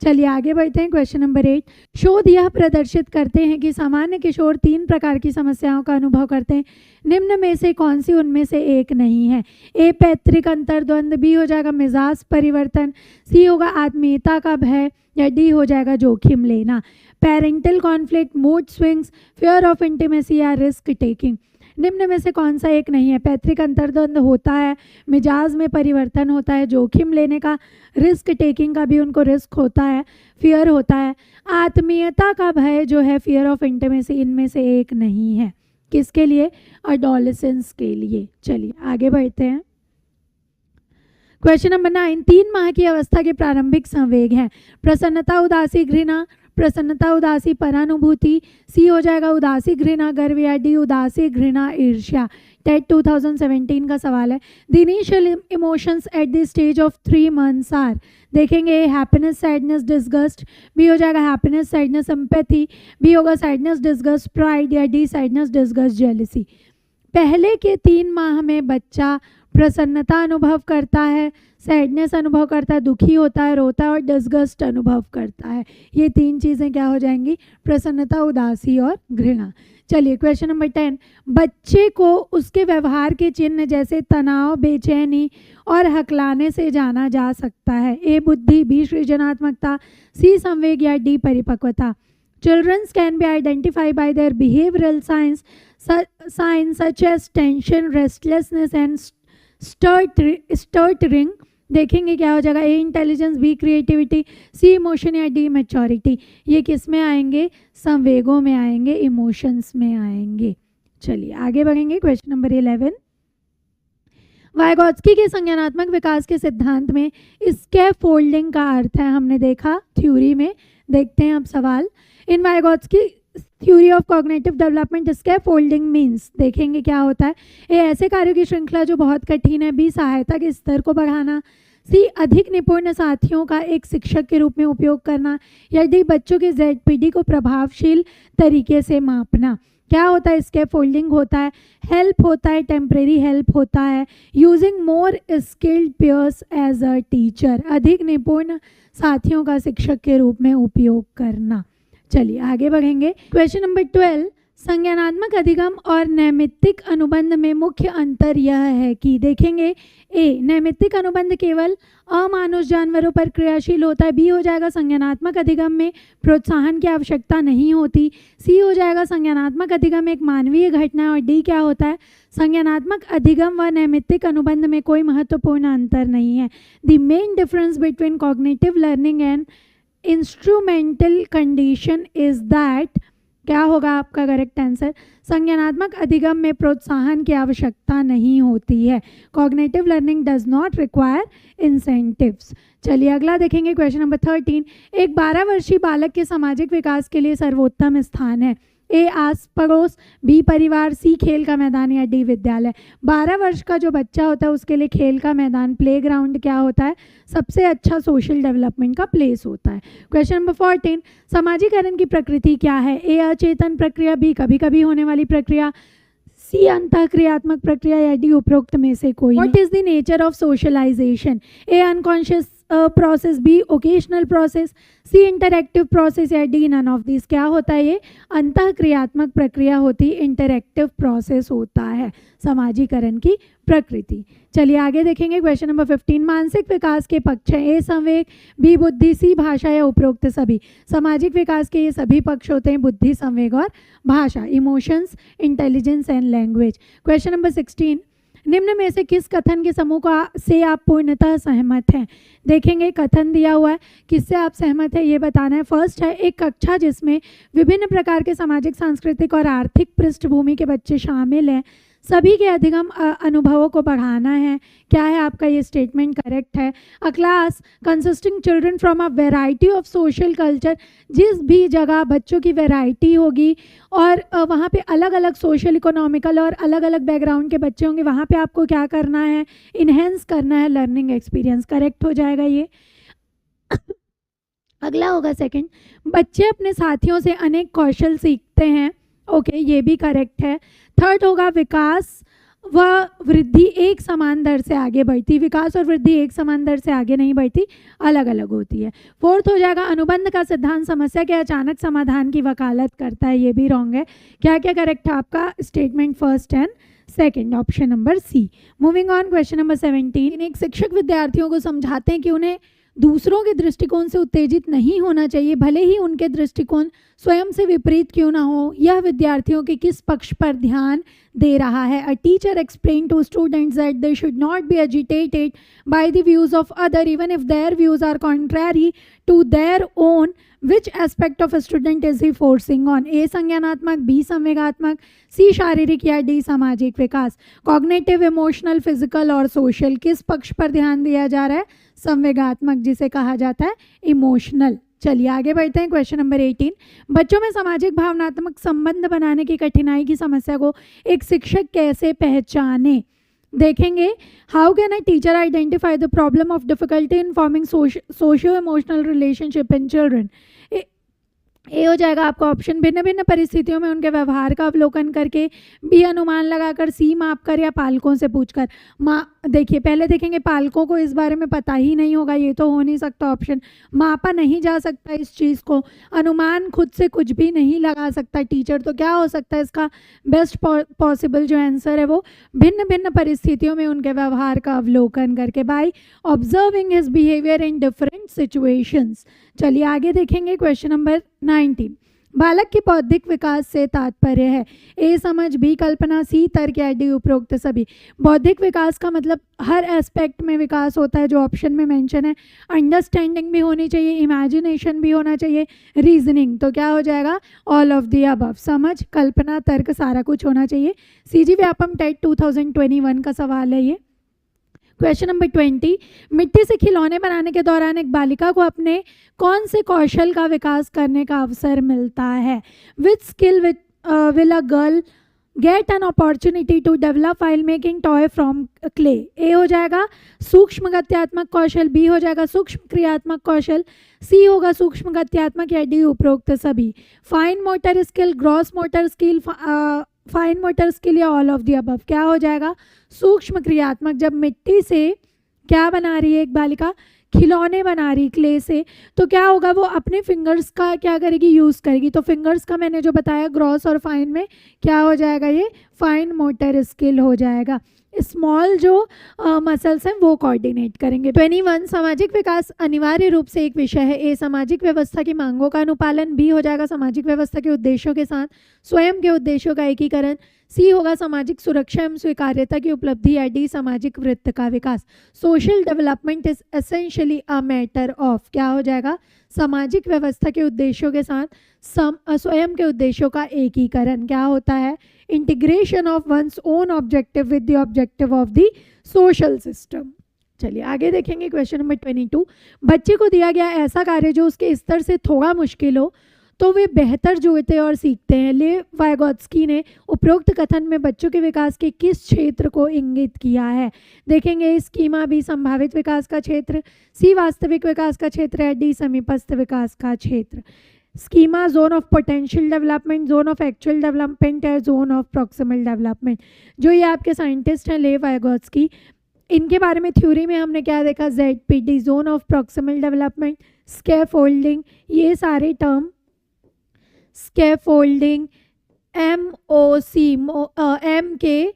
चलिए आगे बढ़ते हैं। क्वेश्चन नंबर 8, शोध यह प्रदर्शित करते हैं कि सामान्य किशोर 3 प्रकार की समस्याओं का अनुभव करते हैं, निम्न में से कौन सी उनमें से एक नहीं है। ए पैतृक अंतर्द्वंद, बी हो जाएगा मिजाज परिवर्तन, सी होगा आत्मीयता का भय, या डी हो जाएगा जोखिम लेना। Parental conflict, mood swings, fear of intimacy, या रिस्क टेकिंग। निम्न में से कौन सा एक नहीं है, पैतृक अंतर्द्वंद होता है, मिजाज में परिवर्तन होता है, जोखिम लेने का रिस्क टेकिंग का भी उनको रिस्क होता है, फियर होता है, आत्मीयता का भय जो है फियर ऑफ इंटीमेसी, इनमें से एक नहीं है। किसके लिए, एडोलेसेंस के लिए। चलिए आगे बढ़ते हैं। क्वेश्चन नंबर 9, 3 माह की अवस्था के प्रारंभिक संवेग हैं, प्रसन्नता उदासी घृणा, प्रसन्नता उदासी परानुभूति, सी हो जाएगा उदासी घृणा गर्व, या डी उदासी घृणा ईर्ष्या। टेट 2017 का सवाल है। The initial emotions at the stage of 3 months are, देखेंगे हैप्पीनेस सैडनेस डिस्गस्ट, बी हो जाएगा हैप्पीनेस सैडनेस सिंपैथी, बी होगा सैडनेस डिस्गस्ट प्राइड, या डी सैडनेस डिस्गस्ट जेलसी। पहले के 3 माह में बच्चा प्रसन्नता अनुभव करता है, सैडनेस अनुभव करता है, दुखी होता है, रोता है, और डिस्गस्ट अनुभव करता है। ये 3 चीज़ें क्या हो जाएंगी, प्रसन्नता उदासी और घृणा। चलिए क्वेश्चन नंबर 10, बच्चे को उसके व्यवहार के चिन्ह जैसे तनाव बेचैनी और हकलाने से जाना जा सकता है। ए बुद्धि, बी सृजनात्मकता, सी संवेग, या डी परिपक्वता। Children can be identified by their behavioral signs such as tension, restlessness and stuttering। देखेंगे क्या हो जाएगा, ए इंटेलिजेंस, बी क्रिएटिविटी, सी इमोशन, या डी मैच्योरिटी। ये किस में आएंगे, संवेगों में आएंगे, इमोशंस में आएंगे। चलिए आगे बढ़ेंगे। क्वेश्चन नंबर 11, वाइगोत्स्की के संज्ञानात्मक विकास के सिद्धांत में स्कैफोल्डिंग का अर्थ है, हमने देखा थ्योरी में। देखते हैं अब सवाल। In Vygotsky theory of cognitive development scaffolding means, देखेंगे क्या होता है, ए ऐसे कार्यों की श्रृंखला जो बहुत कठिन है, बी सहायता के स्तर को बढ़ाना, सी अधिक निपुण साथियों का एक शिक्षक के रूप में उपयोग करना, या डी बच्चों के ZPD को प्रभावशील तरीके से मापना। क्या होता है, स्कैफोल्डिंग होता है, हेल्प होता है, टेम्परेरी हेल्प होता है, using more skilled peers as a teacher, अधिक निपुण साथियों का शिक्षक के रूप में उपयोग करना। चलिए आगे बढ़ेंगे। क्वेश्चन नंबर 12, संज्ञानात्मक अधिगम और नैमित्तिक अनुबंध में मुख्य अंतर यह है कि, देखेंगे ए नैमित्तिक अनुबंध केवल अमानुष जानवरों पर क्रियाशील होता है, बी हो जाएगा संज्ञानात्मक अधिगम में प्रोत्साहन की आवश्यकता नहीं होती, सी हो जाएगा संज्ञानात्मक अधिगम एक मानवीय घटना है, और डी क्या होता है, संज्ञानात्मक अधिगम व नैमित्तिक अनुबंध में कोई महत्वपूर्ण अंतर नहीं है। The main difference between cognitive learning and instrumental condition is that, क्या होगा आपका करेक्ट आंसर, संज्ञानात्मक अधिगम में प्रोत्साहन की आवश्यकता नहीं होती है। Cognitive learning does not require incentives. चलिए अगला देखेंगे। क्वेश्चन नंबर 13, एक 12 वर्षीय बालक के सामाजिक विकास के लिए सर्वोत्तम स्थान है, ए आस पड़ोस, बी परिवार, सी खेल का मैदान, या डी विद्यालय। 12 वर्ष का जो बच्चा होता है उसके लिए खेल का मैदान, प्लेग्राउंड क्या होता है, सबसे अच्छा सोशल डेवलपमेंट का प्लेस होता है। क्वेश्चन नंबर 14, समाजीकरण की प्रकृति क्या है, ए अचेतन प्रक्रिया, बी कभी कभी होने वाली प्रक्रिया, सी अंतःक्रियात्मक प्रक्रिया, या डी उपरोक्त में से कोई। What is the nature of socialisation, A unconscious process, B occasional process, C interactive process या डी नन ऑफ दिस। क्या होता है ये? अंतःक्रियात्मक प्रक्रिया होती, इंटरैक्टिव प्रोसेस होता है समाजीकरण की प्रकृति। चलिए आगे देखेंगे क्वेश्चन नंबर 15। मानसिक विकास के पक्ष हैं, ए संवेग, बी बुद्धि, सी भाषा या उपरोक्त सभी। सामाजिक विकास के ये सभी पक्ष होते हैं, बुद्धि, संवेग और भाषा, emotions, intelligence and language. Question number 16। निम्न में से किस कथन के समूह से आप पूर्णतः सहमत हैं? देखेंगे कथन दिया हुआ है, किससे आप सहमत है ये बताना है। फर्स्ट है, एक कक्षा जिसमें विभिन्न प्रकार के सामाजिक, सांस्कृतिक और आर्थिक पृष्ठभूमि के बच्चे शामिल हैं, सभी के अधिगम अनुभवों को बढ़ाना है। क्या है आपका ये स्टेटमेंट? करेक्ट है। अ class consisting children from a variety of social culture, जिस भी जगह बच्चों की वेराइटी होगी और वहाँ पे अलग अलग सोशल, इकोनॉमिकल और अलग अलग बैकग्राउंड के बच्चे होंगे, वहाँ पे आपको क्या करना है? इन्हेंस करना है लर्निंग एक्सपीरियंस। करेक्ट हो जाएगा ये। अगला होगा सेकंड, बच्चे अपने साथियों से अनेक कौशल सीखते हैं। ओके, ये भी करेक्ट है। थर्ड होगा, विकास व वृद्धि एक समान दर से आगे बढ़ती। विकास और वृद्धि एक समान दर से आगे नहीं बढ़ती, अलग अलग होती है। फोर्थ हो जाएगा, अनुबंध का सिद्धांत समस्या के अचानक समाधान की वकालत करता है। ये भी रॉन्ग है। क्या क्या करेक्ट है आपका statement? First and second, option number C. Moving on, question number 17। एक शिक्षक विद्यार्थियों को समझाते हैं कि उन्हें दूसरों के दृष्टिकोण से उत्तेजित नहीं होना चाहिए, भले ही उनके दृष्टिकोण स्वयं से विपरीत क्यों ना हो। यह विद्यार्थियों के किस पक्ष पर ध्यान दे रहा है? A teacher explain to students that they should not be agitated by the views of other even if their views are contrary to their own. Which aspect of student is he forcing on? A संज्ञानात्मक, बी संवेगात्मक, सी शारीरिक या डी सामाजिक विकास। कॉग्निटिव, इमोशनल, फिजिकल और सोशल, किस पक्ष पर ध्यान दिया जा रहा है? संवेगात्मक, जिसे कहा जाता है इमोशनल। चलिए आगे बढ़ते हैं, क्वेश्चन नंबर 18। बच्चों में सामाजिक भावनात्मक संबंध बनाने की कठिनाई की समस्या को एक शिक्षक कैसे पहचाने? देखेंगे, how can a teacher identify the problem of difficulty in forming socio emotional relationship in children. A हो जाएगा आपका ऑप्शन, भिन्न भिन्न परिस्थितियों में उनके व्यवहार का अवलोकन करके, बी अनुमान लगाकर, सी माप कर या पालकों से पूछकर। देखिए पहले देखेंगे, पालकों को इस बारे में पता ही नहीं होगा, ये तो हो नहीं सकता ऑप्शन। मापा नहीं जा सकता इस चीज़ को, अनुमान खुद से कुछ भी नहीं लगा सकता टीचर, तो क्या हो सकता है इसका बेस्ट पॉसिबल जो आंसर है वो भिन्न भिन्न परिस्थितियों में उनके व्यवहार का अवलोकन करके, by observing his behaviour in different situations. चलिए आगे देखेंगे, क्वेश्चन नंबर 19। बालक के बौद्धिक विकास से तात्पर्य है? ए समझ, बी कल्पना, सी तर्क या डी उपरोक्त सभी। बौद्धिक विकास का मतलब हर एस्पेक्ट में विकास होता है जो ऑप्शन में मेंशन है। अंडरस्टैंडिंग भी होनी चाहिए, इमेजिनेशन भी होना चाहिए, रीजनिंग, तो क्या हो जाएगा? All of the above. समझ, कल्पना, तर्क, सारा कुछ होना चाहिए। सीजी व्यापम टेट 2021 का सवाल है ये। Question number 20। मिट्टी से खिलौने बनाने के दौरान एक बालिका को अपने कौन से कौशल का विकास करने का अवसर मिलता है? Which skill will a girl get an opportunity to develop while making toy from clay? A हो जाएगा सूक्ष्म गत्यात्मक कौशल, बी हो जाएगा सूक्ष्म क्रियात्मक कौशल, सी होगा सूक्ष्म गत्यात्मक या डी उपरोक्त सभी। Fine motor skill, gross motor skill, fine motor skill या ऑल ऑफ दी अबव। क्या हो जाएगा? सूक्ष्म क्रियात्मक। जब मिट्टी से क्या बना रही है एक बालिका? खिलौने बना रही क्ले से, तो क्या होगा? वो अपने फिंगर्स का क्या करेगी? यूज़ करेगी। तो फिंगर्स का मैंने जो बताया ग्रॉस और फाइन में क्या हो जाएगा? ये फाइन मोटर स्किल हो जाएगा। स्मॉल जो मसल्स हैं वो कोऑर्डिनेट करेंगे। 21। सामाजिक विकास अनिवार्य रूप से एक विषय है। ए सामाजिक व्यवस्था की मांगों का अनुपालन, बी हो जाएगा सामाजिक व्यवस्था के उद्देश्यों के साथ स्वयं के उद्देश्यों का एकीकरण, सी होगा सामाजिक सुरक्षा एवं स्वीकार्यता की उपलब्धि या डी सामाजिक वृत्त का विकास। Social development is essentially a matter of, क्या हो जाएगा? सामाजिक व्यवस्था के उद्देश्यों के साथ स्वयं के उद्देश्यों का एकीकरण। क्या होता है? Integration of one's own objective with the objective of the social system. चलिए आगे देखेंगे, क्वेश्चन नंबर 22। बच्चे को दिया गया ऐसा कार्य जो उसके स्तर से थोड़ा मुश्किल हो तो वे बेहतर जोड़ते और सीखते हैं। ले वाइगोत्स्की ने उपरोक्त कथन में बच्चों के विकास के किस क्षेत्र को इंगित किया है? देखेंगे, स्कीमा, बी संभावित विकास का क्षेत्र, सी वास्तविक विकास का क्षेत्र है, डी समीपस्थ विकास का क्षेत्र। Schema zone of potential development, zone of actual development है, जोन ऑफ प्रॉक्सिमल डेवलपमेंट। जो ये आपके साइंटिस्ट हैं ले वाइगोत्स्की, इनके बारे में थ्योरी में हमने क्या देखा, ZPD zone of proximal development, scaffolding, ये सारे term, scaffolding, MOC MK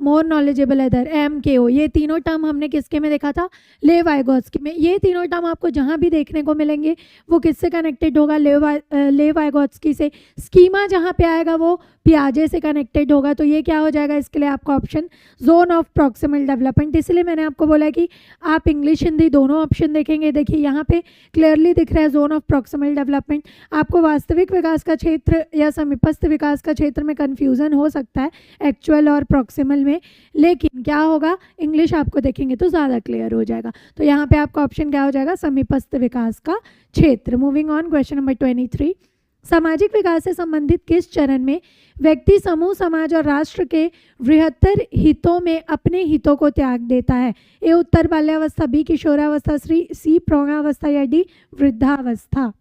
more knowledgeable other, MKO, ये तीनों टर्म हमने किसके में देखा था, लेव वाइगोत्स्की में। ये तीनों टर्म आपको जहाँ भी देखने को मिलेंगे वो किससे कनेक्टेड होगा, लेव वाइगोत्स्की से। स्कीमा जहाँ पे आएगा वो पियाजे से कनेक्टेड होगा। तो ये क्या हो जाएगा इसके लिए आपका option, zone of proximal development. इसलिए मैंने आपको बोला कि आप इंग्लिश हिंदी दोनों ऑप्शन देखेंगे। देखिए यहाँ पे क्लियरली दिख रहा है जोन ऑफ प्रॉक्सिमल डेवलपमेंट। आपको वास्तविक विकास का क्षेत्र या समीपस्थ विकास का क्षेत्र में कन्फ्यूज़न हो सकता है एक्चुअल और प्रॉक्सिमल में, लेकिन क्या होगा, इंग्लिश आपको देखेंगे तो ज़्यादा क्लियर हो जाएगा। तो यहाँ पे आपका ऑप्शन क्या हो जाएगा, समीपस्थ विकास का क्षेत्र। मूविंग ऑन, क्वेश्चन नंबर 23, सामाजिक विकास से संबंधित किस चरण में व्यक्ति समूह, समाज और राष्ट्र के बृहत्तर हितों में अपने हितों को त्याग देता है? ए उत्तर बाल्यावस्था, बी किशोरावस्था, सी प्रौढ़ावस्था या डी वृद्धावस्था?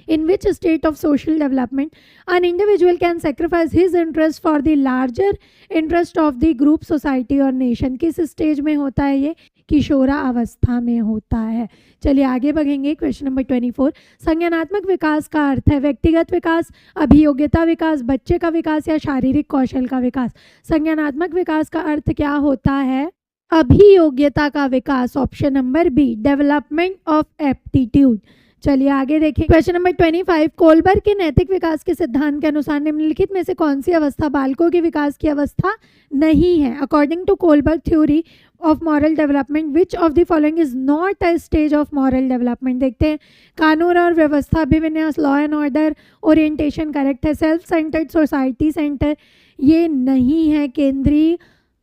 In which state of social development an individual can sacrifice his interest for the larger interest of the group, society और nation? किस स्टेज में होता है ये, किशोरा अवस्था में होता है। चलिए आगे बढ़ेंगे, क्वेश्चन नंबर 24, संज्ञानात्मक विकास का अर्थ है व्यक्तिगत विकास, अभियोग्यता विकास, बच्चे का विकास या शारीरिक कौशल का विकास? संज्ञानात्मक विकास का अर्थ क्या होता है, अभियोग्यता का विकास, option number B, development of aptitude. चलिए आगे देखिए, क्वेश्चन नंबर 25, कोलबर्ग के नैतिक विकास के सिद्धांत के अनुसार निम्नलिखित में से कौन सी अवस्था बालकों के विकास की अवस्था नहीं है? According to Kohlberg theory of moral development which of the following is not a stage of moral development? देखते हैं, कानून और व्यवस्था, अभिविन्यास, law and order, orientation correct है, सेल्फ सेंटर्ड, सोसाइटी सेंटर ये नहीं है,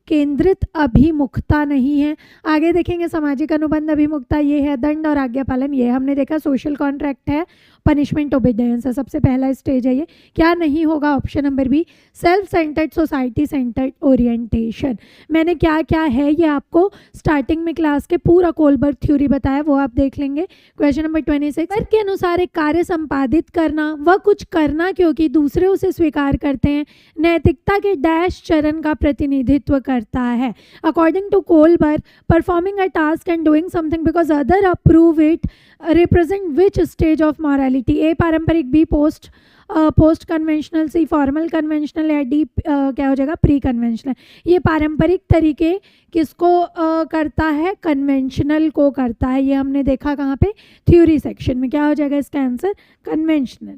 केंद्रित अभिमुखता नहीं है। आगे देखेंगे, सामाजिक अनुबंध अभिमुखता ये है, दंड और आज्ञा पालन ये हमने देखा, सोशल कॉन्ट्रैक्ट है, पनिशमेंट ओबीडियंस है, सबसे पहला स्टेज है ये। क्या नहीं होगा, option number B, self centred, society centred, orientation. मैंने क्या क्या है ये आपको स्टार्टिंग में क्लास के पूरा कोलबर्ग थ्योरी बताया, वो आप देख लेंगे। क्वेश्चन नंबर 26, वर्ग के अनुसार एक कार्य संपादित करना व कुछ करना क्योंकि दूसरे उसे स्वीकार करते हैं नैतिकता के डैश चरण का प्रतिनिधित्व करता है। According to Kohlberg, performing a task and doing something because other approve it represent which stage of morality? A पारंपरिक, B post conventional, C formal conventional या डी क्या हो जाएगा, प्री कन्वेंशनल? ये पारंपरिक तरीके किसको करता है, कन्वेंशनल को करता है। ये हमने देखा कहाँ पे, थ्योरी सेक्शन में। क्या हो जाएगा इसका आंसर, कन्वेंशनल।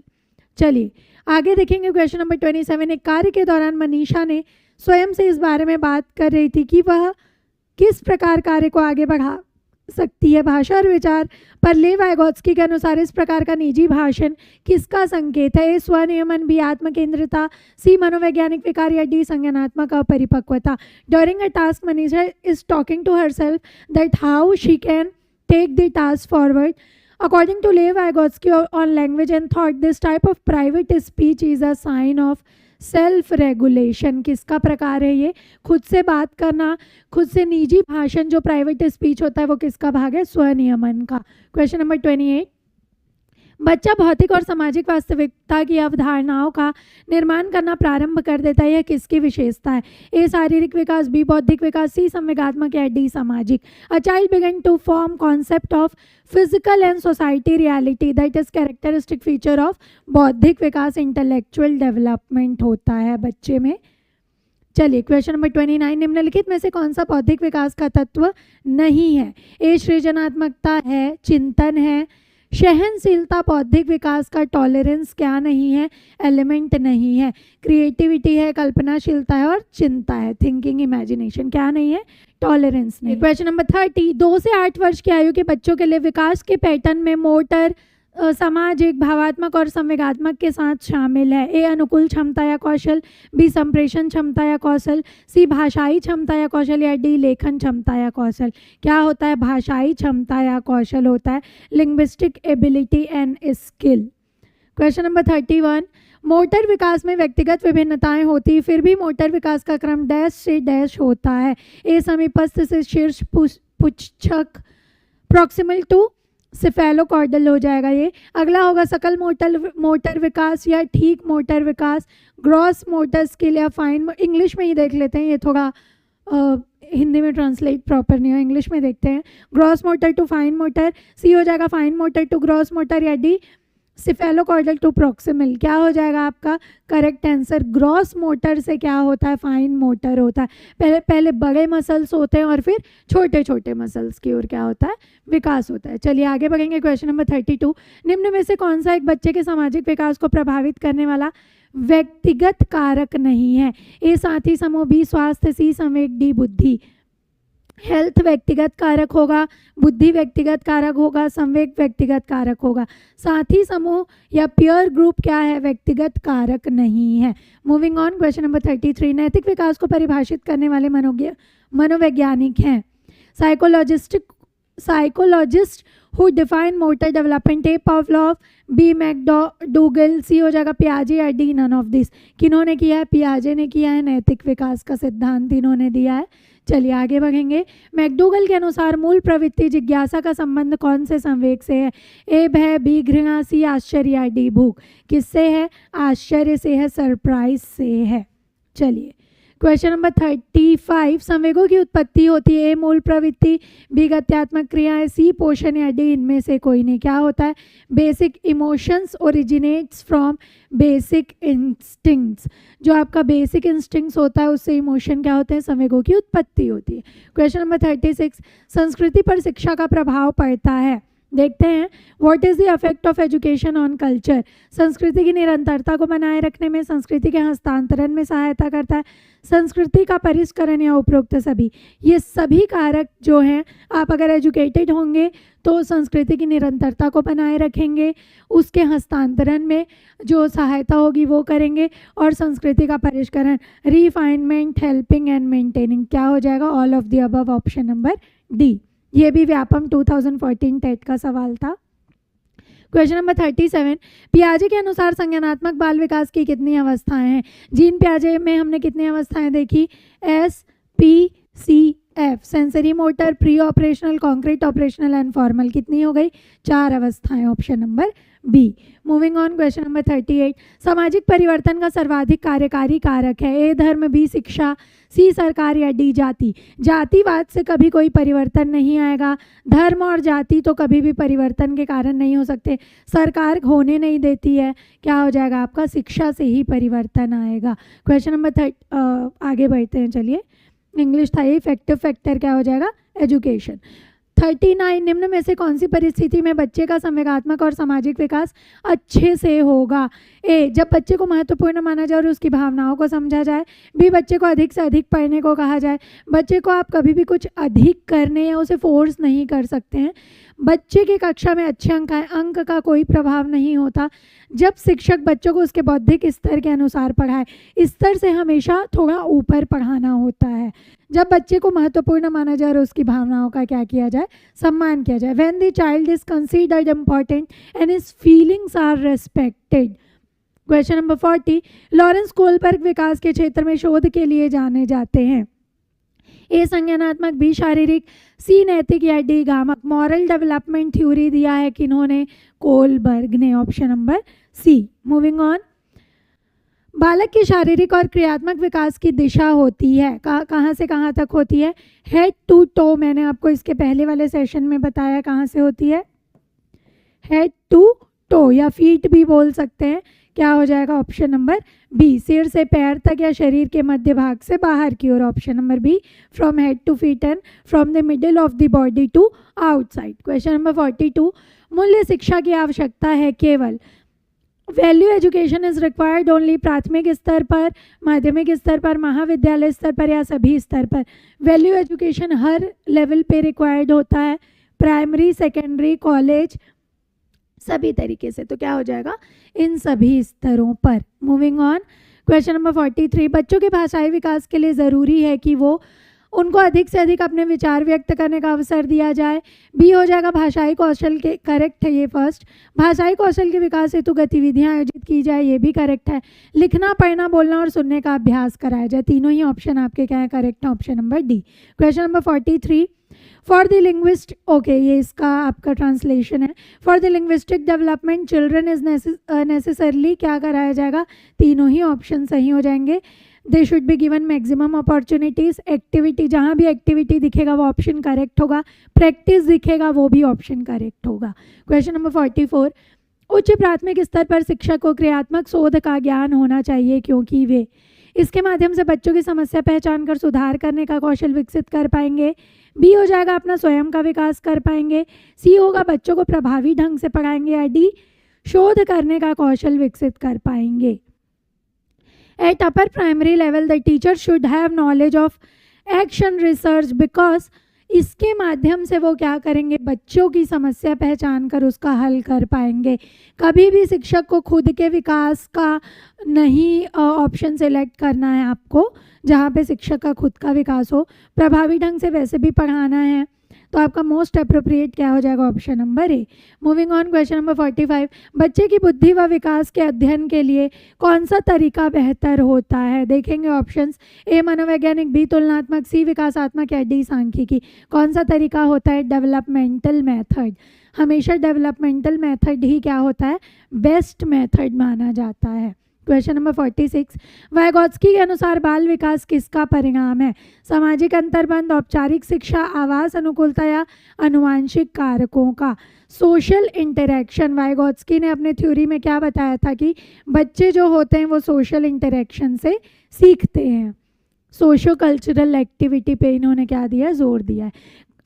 चलिए आगे देखेंगे, क्वेश्चन नंबर 27, एक कार्य के दौरान मनीषा ने स्वयं से इस बारे में बात कर रही थी कि वह किस प्रकार कार्य को आगे बढ़ा सकती है। भाषा और विचार पर लेव वाइगोत्स्की के अनुसार इस प्रकार का निजी भाषण किसका संकेत है? ए स्वनियमन, बी आत्मकेंद्रिता, सी मनोवैज्ञानिक विकार या डी संज्ञानात्मक अपरिपक्वता? During a task Manisha is talking to herself that how she can take the task forward. According to Lev Vygotsky on language and thought, this type of private speech is a sign of self regulation. किसका प्रकार है ये, खुद से बात करना, खुद से निजी भाषण जो प्राइवेट स्पीच होता है वो किसका भाग है, स्वनियमन का। क्वेश्चन नंबर 28, बच्चा भौतिक और सामाजिक वास्तविकता की अवधारणाओं का निर्माण करना प्रारंभ कर देता है, यह किसकी विशेषता है? ए शारीरिक विकास, बी बौद्धिक विकास, सी संवेगात्मक या डी सामाजिक? A child begin to form concept of physical and society reality that is characteristic feature of बौद्धिक विकास, इंटेलेक्चुअल डेवलपमेंट होता है बच्चे में। चलिए क्वेश्चन नंबर 29, निम्नलिखित में से कौन सा बौद्धिक विकास का तत्व नहीं है? ए सृजनात्मकता है, चिंतन है, सहनशीलता बौद्धिक विकास का, टॉलरेंस क्या नहीं है, एलिमेंट नहीं है, क्रिएटिविटी है, कल्पनाशीलता है और चिंता है, थिंकिंग इमेजिनेशन क्या नहीं है, टॉलरेंस नहीं। क्वेश्चन नंबर 30, 2 से 8 वर्ष की आयु के बच्चों के लिए विकास के पैटर्न में मोटर, सामाजिक, भावात्मक और संवेगात्मक के साथ शामिल है। ए अनुकूल क्षमता या कौशल, बी संप्रेषण क्षमता या कौशल, सी भाषाई क्षमता या कौशल या डी लेखन क्षमता या कौशल? क्या होता है, भाषाई क्षमता या कौशल होता है, linguistic ability and skill. Question number 31, motor विकास में व्यक्तिगत विभिन्नताएं होती फिर भी मोटर विकास का क्रम डैश से डैश होता है। ए समीपस्थ से शीर्ष पुच्छक, प्रॉक्सिमल टू सिफेलोकॉर्डल हो जाएगा ये। अगला होगा सकल मोटर विकास या ठीक मोटर विकास, ग्रॉस मोटर स्किल या फाइन। इंग्लिश में ही देख लेते हैं, ये थोड़ा हिंदी में ट्रांसलेट प्रॉपर नहीं हो, इंग्लिश में देखते हैं। Gross motor to fine motor, C हो जाएगा fine motor to gross motor, या डी सिफेलोकॉर्डल टू प्रॉक्सिमल। क्या हो जाएगा आपका करेक्ट आंसर? ग्रॉस मोटर से क्या होता है? फाइन मोटर होता है। पहले पहले बड़े मसल्स होते हैं और फिर छोटे छोटे मसल्स की ओर क्या होता है? विकास होता है। चलिए आगे बढ़ेंगे। क्वेश्चन नंबर 32, निम्न में से कौन सा एक बच्चे के सामाजिक विकास को प्रभावित करने वाला व्यक्तिगत कारक नहीं है? ए साथी समूह, बी स्वास्थ्य, सी संवेग, डी बुद्धि। हेल्थ व्यक्तिगत कारक होगा, बुद्धि व्यक्तिगत कारक होगा, संवेग व्यक्तिगत कारक होगा। साथी समूह या पीयर ग्रुप क्या है? व्यक्तिगत कारक नहीं है। मूविंग ऑन, क्वेश्चन नंबर 33, नैतिक विकास को परिभाषित करने वाले मनोवैज्ञानिक हैं। Psychologist who define motor development, A Pavlov, B McDougall, C हो जाएगा पियाजे, या डी नन ऑफ दिस। किन्होंने किया है? पियाजे ने किया है। नैतिक विकास का सिद्धांत इन्होंने दिया है। चलिए आगे बढ़ेंगे। मैकडूगल के अनुसार मूल प्रवृत्ति जिज्ञासा का संबंध कौन से संवेग से है? ए भय, बी घृणा, सी आश्चर्य, डी भूख। किससे है? आश्चर्य से है, सरप्राइज से है। चलिए क्वेश्चन नंबर 35, संवेगों की उत्पत्ति होती है, ए मूल प्रवृत्ति, बी गत्यात्मक क्रियाएं, सी पोषण, या डी इनमें से कोई नहीं। क्या होता है? Basic emotions originates from basic instincts. जो आपका बेसिक इंस्टिंक्ट्स होता है उससे इमोशन क्या होते हैं? संवेगों की उत्पत्ति होती है। क्वेश्चन नंबर 36, संस्कृति पर शिक्षा का प्रभाव पड़ता है। देखते हैं, what is the effect of education on culture? संस्कृति की निरंतरता को बनाए रखने में, संस्कृति के हस्तांतरण में सहायता करता है, संस्कृति का परिष्करण या उपरोक्त सभी। ये सभी कारक जो हैं, आप अगर एजुकेटेड होंगे तो संस्कृति की निरंतरता को बनाए रखेंगे, उसके हस्तांतरण में जो सहायता होगी वो करेंगे, और संस्कृति का परिष्करण, रिफाइनमेंट, हेल्पिंग एंड मेंटेनिंग। क्या हो जाएगा? All of the above, option number D. ये भी व्यापम 2014 टेट का सवाल था। क्वेश्चन नंबर 37, पियाजे के अनुसार संज्ञानात्मक बाल विकास की कितनी अवस्थाएं हैं? जीन पियाजे में हमने कितनी अवस्थाएं देखी? S, P, C, F. Sensory motor, pre operational, concrete operational and formal. कितनी हो गई? 4 अवस्थाएं, option number B. Moving on, question number 38, सामाजिक परिवर्तन का सर्वाधिक कार्यकारी कारक है, ए धर्म, बी शिक्षा, सी सरकार, या डी जाति। जातिवाद से कभी कोई परिवर्तन नहीं आएगा, धर्म और जाति तो कभी भी परिवर्तन के कारण नहीं हो सकते, सरकार होने नहीं देती है। क्या हो जाएगा आपका? शिक्षा से ही परिवर्तन आएगा। क्वेश्चन नंबर आगे बढ़ते हैं। चलिए, इंग्लिश था ये। इफेक्टिव फैक्टर क्या हो जाएगा? एजुकेशन। 39, निम्न में से कौन सी परिस्थिति में बच्चे का संवेगात्मक और सामाजिक विकास अच्छे से होगा? ए, जब बच्चे को महत्वपूर्ण माना जाए और उसकी भावनाओं को समझा जाए, बी बच्चे को अधिक से अधिक पढ़ने को कहा जाए। बच्चे को आप कभी भी कुछ अधिक करने या उसे फोर्स नहीं कर सकते हैं। बच्चे की कक्षा में अच्छे अंक आए, अंक का कोई प्रभाव नहीं होता। जब शिक्षक बच्चों को उसके बौद्धिक स्तर के अनुसार पढ़ाए, स्तर से हमेशा थोड़ा ऊपर पढ़ाना होता है। जब बच्चे को महत्वपूर्ण माना जाए और उसकी भावनाओं का क्या किया जाए? सम्मान किया जाए। When the child is considered important and his feelings are respected. Question number 40, Lawrence Kohlberg विकास के क्षेत्र में शोध के लिए जाने जाते हैं। ए संज्ञानात्मक, बी शारीरिक, सी नैतिक, या डी गामक। मॉरल डेवलपमेंट थ्योरी दिया है किन्होंने? कोलबर्ग ने, option number C. Moving on, बालक के शारीरिक और क्रियात्मक विकास की दिशा होती है, कहाँ से कहाँ तक होती है? Head to toe. मैंने आपको इसके पहले वाले सेशन में बताया कहाँ से होती है? हेड टू टो, या फीट भी बोल सकते हैं। क्या हो जाएगा? Option number B. सिर से पैर तक या शरीर के मध्य भाग से बाहर की ओर, option number B. From head to feet and from the middle of the body to outside. Question number 42, मूल्य शिक्षा की आवश्यकता है केवल। Value education is required only प्राथमिक स्तर पर, माध्यमिक स्तर पर, महाविद्यालय स्तर पर, या सभी स्तर पर? वैल्यू एजुकेशन हर लेवल पे रिक्वायर्ड होता है, प्राइमरी, सेकेंडरी, कॉलेज, सभी तरीके से। तो क्या हो जाएगा? इन सभी स्तरों पर। मूविंग ऑन, क्वेश्चन नंबर 43, बच्चों के भाषाई विकास के लिए ज़रूरी है कि वो उनको अधिक से अधिक अपने विचार व्यक्त करने का अवसर दिया जाए। बी हो जाएगा भाषाई कौशल के, करेक्ट है ये फर्स्ट। भाषाई कौशल के विकास हेतु गतिविधियां आयोजित की जाए, ये भी करेक्ट है। लिखना, पढ़ना, बोलना और सुनने का अभ्यास कराया जाए। तीनों ही ऑप्शन आपके क्या है? करेक्ट है, option number D. Question number 43, for the linguist, okay ये इसका आपका ट्रांसलेशन है। For the linguistic development children is necessarily, क्या कराया जाएगा? तीनों ही ऑप्शन सही हो जाएंगे। They should be given maximum opportunities, activity जहाँ भी एक्टिविटी दिखेगा वो ऑप्शन करेक्ट होगा, प्रैक्टिस दिखेगा वो भी ऑप्शन करेक्ट होगा। क्वेश्चन नंबर 44, उच्च प्राथमिक स्तर पर शिक्षक को क्रियात्मक शोध का ज्ञान होना चाहिए क्योंकि वे इसके माध्यम से बच्चों की समस्या पहचान कर सुधार करने का कौशल विकसित कर पाएंगे। बी हो जाएगा अपना स्वयं का विकास कर पाएंगे। सी होगा बच्चों को प्रभावी ढंग से पढ़ाएंगे। या डी शोध करने का कौशल विकसित कर पाएंगे। At upper primary level the teacher should have knowledge of action research because इसके माध्यम से वो क्या करेंगे, बच्चों की समस्या पहचान कर उसका हल कर पाएंगे। कभी भी शिक्षक को खुद के विकास का नहीं ऑप्शन सेलेक्ट करना है आपको, जहाँ पे शिक्षक का खुद का विकास हो, प्रभावी ढंग से वैसे भी पढ़ाना है, तो आपका मोस्ट अप्रोप्रिएट क्या हो जाएगा, option number A. Moving on, question number 45, बच्चे की बुद्धि व विकास के अध्ययन के लिए कौन सा तरीका बेहतर होता है। देखेंगे ऑप्शंस, ए मनोवैज्ञानिक, बी तुलनात्मक, सी विकासात्मक या डी सांख्यिकी। कौन सा तरीका होता है, डेवलपमेंटल मेथड। हमेशा डेवलपमेंटल मेथड ही क्या होता है, बेस्ट मेथड माना जाता है। क्वेश्चन नंबर 46, वाइगोत्स्की के अनुसार बाल विकास किसका परिणाम है। सामाजिक अंतर्बंध, औपचारिक शिक्षा, आवास अनुकूलता या अनुवांशिक कारकों का। सोशल इंटरेक्शन, वाइगोत्स्की ने अपने थ्योरी में क्या बताया था कि बच्चे जो होते हैं वो सोशल इंटरेक्शन से सीखते हैं। सोशो कल्चरल एक्टिविटी पे इन्होंने क्या दिया, जोर दिया है।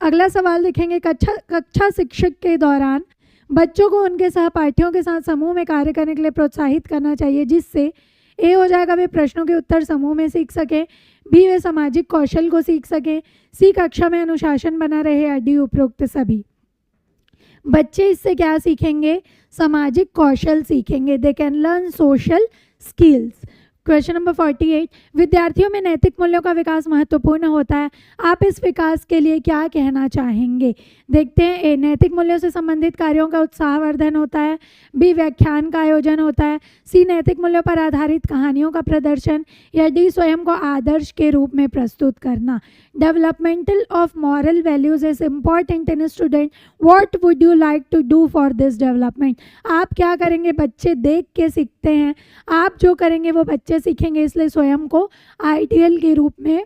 अगला सवाल देखेंगे, कक्षा शिक्षक के दौरान बच्चों को उनके सहपाठियों के साथ समूह में कार्य करने के लिए प्रोत्साहित करना चाहिए, जिससे ए हो जाएगा वे प्रश्नों के उत्तर समूह में सीख सकें, बी वे सामाजिक कौशल को सीख सकें, सी कक्षा में अनुशासन बना रहे, या डी उपरोक्त सभी। बच्चे इससे क्या सीखेंगे, सामाजिक कौशल सीखेंगे। They can learn social skills. Question number 48, विद्यार्थियों में नैतिक मूल्यों का विकास महत्वपूर्ण होता है, आप इस विकास के लिए क्या कहना चाहेंगे। देखते हैं, ए नैतिक मूल्यों से संबंधित कार्यों का उत्साहवर्धन होता है, बी व्याख्यान का आयोजन होता है, सी नैतिक मूल्यों पर आधारित कहानियों का प्रदर्शन, या डी स्वयं को आदर्श के रूप में प्रस्तुत करना। Developmental of moral values is important in student, what would you like to do for this development. आप क्या करेंगे, बच्चे देख के सीखते हैं, आप जो करेंगे वो बच्चे सीखेंगे, इसलिए स्वयं को आइडियल के रूप में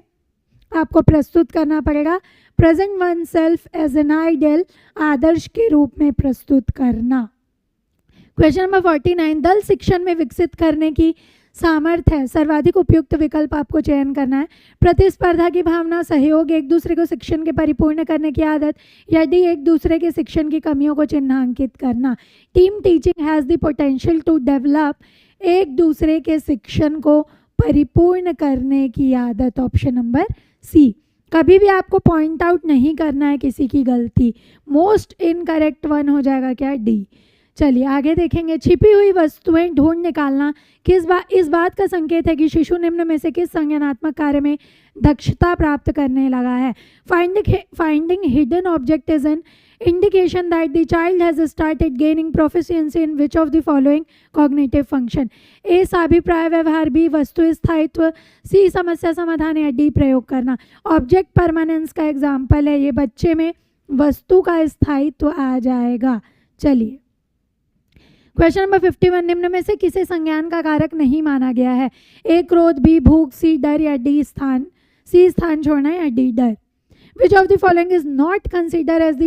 आपको प्रस्तुत करना पड़ेगा। Present one self as an ideal, आदर्श के रूप में प्रस्तुत करना। क्वेश्चन नंबर 49, दल शिक्षण में विकसित करने की सामर्थ्य है, सर्वाधिक उपयुक्त विकल्प आपको चयन करना है। प्रतिस्पर्धा की भावना, सहयोग, एक दूसरे को शिक्षण के परिपूर्ण करने की आदत, या डी एक दूसरे के शिक्षण की कमियों को चिन्हांकित करना। Team teaching has the potential to develop, एक दूसरे के शिक्षण को परिपूर्ण करने की आदत, ऑप्शन नंबर सी। कभी भी आपको पॉइंट आउट नहीं करना है किसी की गलती, मोस्ट इनकरेक्ट वन हो जाएगा क्या, डी। चलिए आगे देखेंगे, छिपी हुई वस्तुएं ढूंढ निकालना इस बात का संकेत है कि शिशु निम्न में से किस संज्ञानात्मक कार्य में दक्षता प्राप्त करने लगा है। Finding hidden object is an indication that the child has started gaining proficiency in which of the following cognitive function। ए साभिप्राय व्यवहार, बी वस्तु स्थायित्व, सी समस्या समाधान, या डी प्रयोग करना। ऑब्जेक्ट परमानेंस का एग्जाम्पल है, ये बच्चे में वस्तु का स्थायित्व आ जाएगा। चलिए क्वेश्चन नंबर 51, निम्न में से किसे संज्ञान का कारक नहीं माना गया है। ए क्रोध, बी भूख, सी डर, या डी स्थान, सी स्थान छोड़ना, या डी डर। Which of the following is not considered as the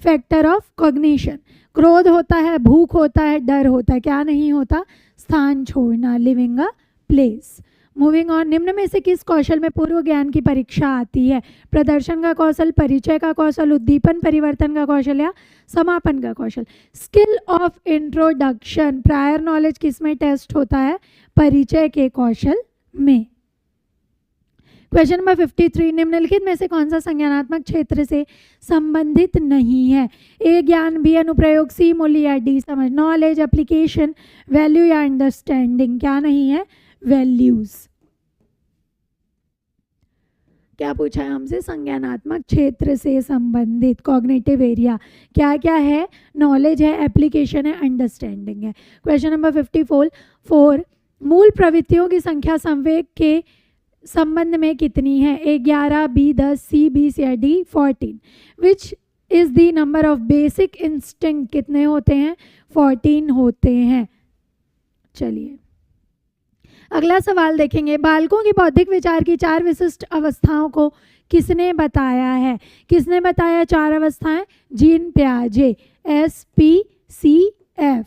factor of cognition। क्रोध होता है, भूख होता है, डर होता है, क्या नहीं होता, स्थान छोड़ना, living a place. Moving on, निम्न में से किस कौशल में पूर्व ज्ञान की परीक्षा आती है। प्रदर्शन का कौशल, परिचय का कौशल, उद्दीपन परिवर्तन का कौशल, या समापन का कौशल। Skill of introduction, prior knowledge किस में टेस्ट होता है, परिचय के कौशल में। क्वेश्चन नंबर 53, निम्नलिखित में से कौन सा संज्ञानात्मक क्षेत्र से संबंधित नहीं है। ए ज्ञान, बी अनुप्रयोग, सी मूल्य, या डी समझ। नॉलेज, एप्लीकेशन, वैल्यू, या अंडरस्टैंडिंग, क्या नहीं है, वैल्यूज। क्या पूछा है हमसे, संज्ञानात्मक क्षेत्र से संबंधित कॉग्निटिव एरिया क्या क्या है, नॉलेज है, एप्लीकेशन है, अंडरस्टैंडिंग है। क्वेश्चन नंबर 54, मूल प्रवृत्तियों की संख्या संवेग के संबंध में कितनी है। ए 11, बी 10, सी 20, या D 14। Which is the number of basic instinct, कितने होते हैं, 14 होते हैं। चलिए अगला सवाल देखेंगे, बालकों की बौद्धिक विचार की 4 विशिष्ट अवस्थाओं को किसने बताया है? किसने बताया 4 अवस्थाएं? जीन पियाजे, SPCF।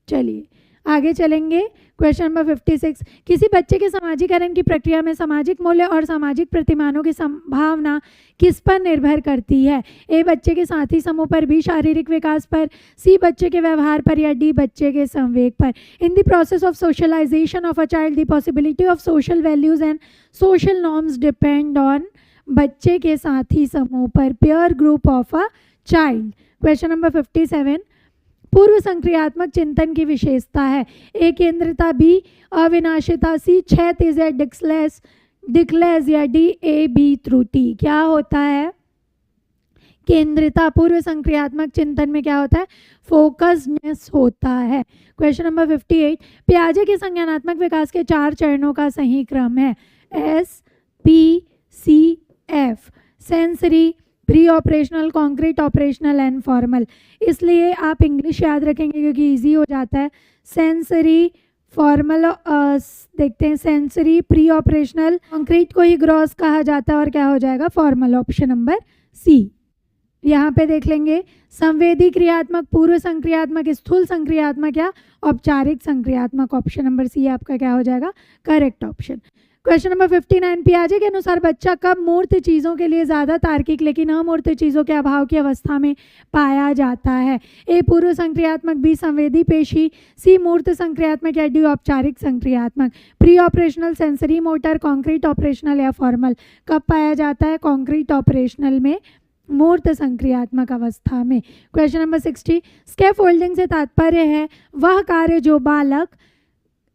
चलिए आगे चलेंगे। क्वेश्चन नंबर 56, किसी बच्चे के समाजीकरण की प्रक्रिया में सामाजिक मूल्य और सामाजिक प्रतिमानों की संभावना किस पर निर्भर करती है? ए बच्चे के साथी समूह पर, बी शारीरिक विकास पर, सी बच्चे के व्यवहार पर, या डी बच्चे के संवेग पर? In the process of socialisation of a child the possibility of social values and social norms depend on बच्चे के साथी समूह पर, peer group of a child. Question number 57, पूर्व संक्रियात्मक चिंतन की विशेषता है? ए केंद्रिता, बी अविनाशिता, सी क्षैतिज या डिक्लेज, या डी ए बी त्रुटि? क्या होता है केंद्रिता? पूर्व संक्रियात्मक चिंतन में क्या होता है? फोकसनेस होता है। क्वेश्चन नंबर 58, पियाजे के संज्ञानात्मक विकास के 4 चरणों का सही क्रम है? SPCF, sensory, pre operational, concrete operational and formal. इसलिए आप इंग्लिश याद रखेंगे क्योंकि इजी हो जाता है। सेंसरी, फॉर्मल, देखते हैं सेंसरी, प्री ऑपरेशनल, कॉन्क्रीट को ही ग्रॉस कहा जाता है और क्या हो जाएगा? Formal, option number C. यहाँ पे देख लेंगे संवेदी क्रियात्मक, पूर्व संक्रियात्मक, स्थूल संक्रियात्मक या औपचारिक संक्रियात्मक, ऑप्शन नंबर सी आपका क्या हो जाएगा? Correct option. क्वेश्चन नंबर 59, पियाजे के अनुसार बच्चा कब मूर्त चीज़ों के लिए ज़्यादा तार्किक लेकिन अमूर्त चीज़ों के अभाव की अवस्था में पाया जाता है? ए पूर्व संक्रियात्मक, बी संवेदी पेशी, सी मूर्त संक्रियात्मक, या डी औपचारिक संक्रियात्मक? Pre operational, sensory motor, concrete operational या फॉर्मल? कब पाया जाता है? कॉन्क्रीट ऑपरेशनल में, मूर्त संक्रियात्मक अवस्था में। क्वेश्चन नंबर 60, स्कैफोल्डिंग से तात्पर्य है वह कार्य जो बालक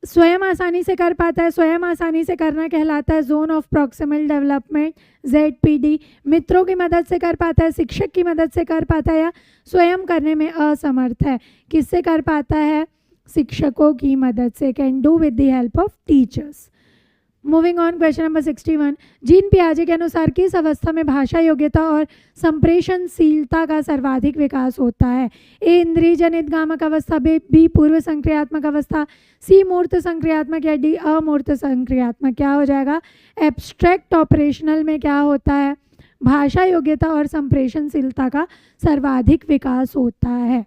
स्वयं आसानी से कर पाता है। स्वयं आसानी से करना कहलाता है zone of proximal development, ZPD। मित्रों की मदद से कर पाता है, शिक्षक की मदद से कर पाता है, या स्वयं करने में असमर्थ है? किससे कर पाता है? शिक्षकों की मदद से, can do with the help of teachers. Moving on, question number 61, Jean पियाजे के अनुसार किस अवस्था में भाषा योग्यता और संप्रेषणशीलता का सर्वाधिक विकास होता है? ए इंद्रिय जनित गामक अवस्था, बी पूर्व संक्रियात्मक अवस्था, सी मूर्त संक्रियात्मक, या डी अमूर्त संक्रियात्मक? क्या हो जाएगा? एब्स्ट्रैक्ट ऑपरेशनल में क्या होता है? भाषा योग्यता और संप्रेषणशीलता का सर्वाधिक विकास होता है।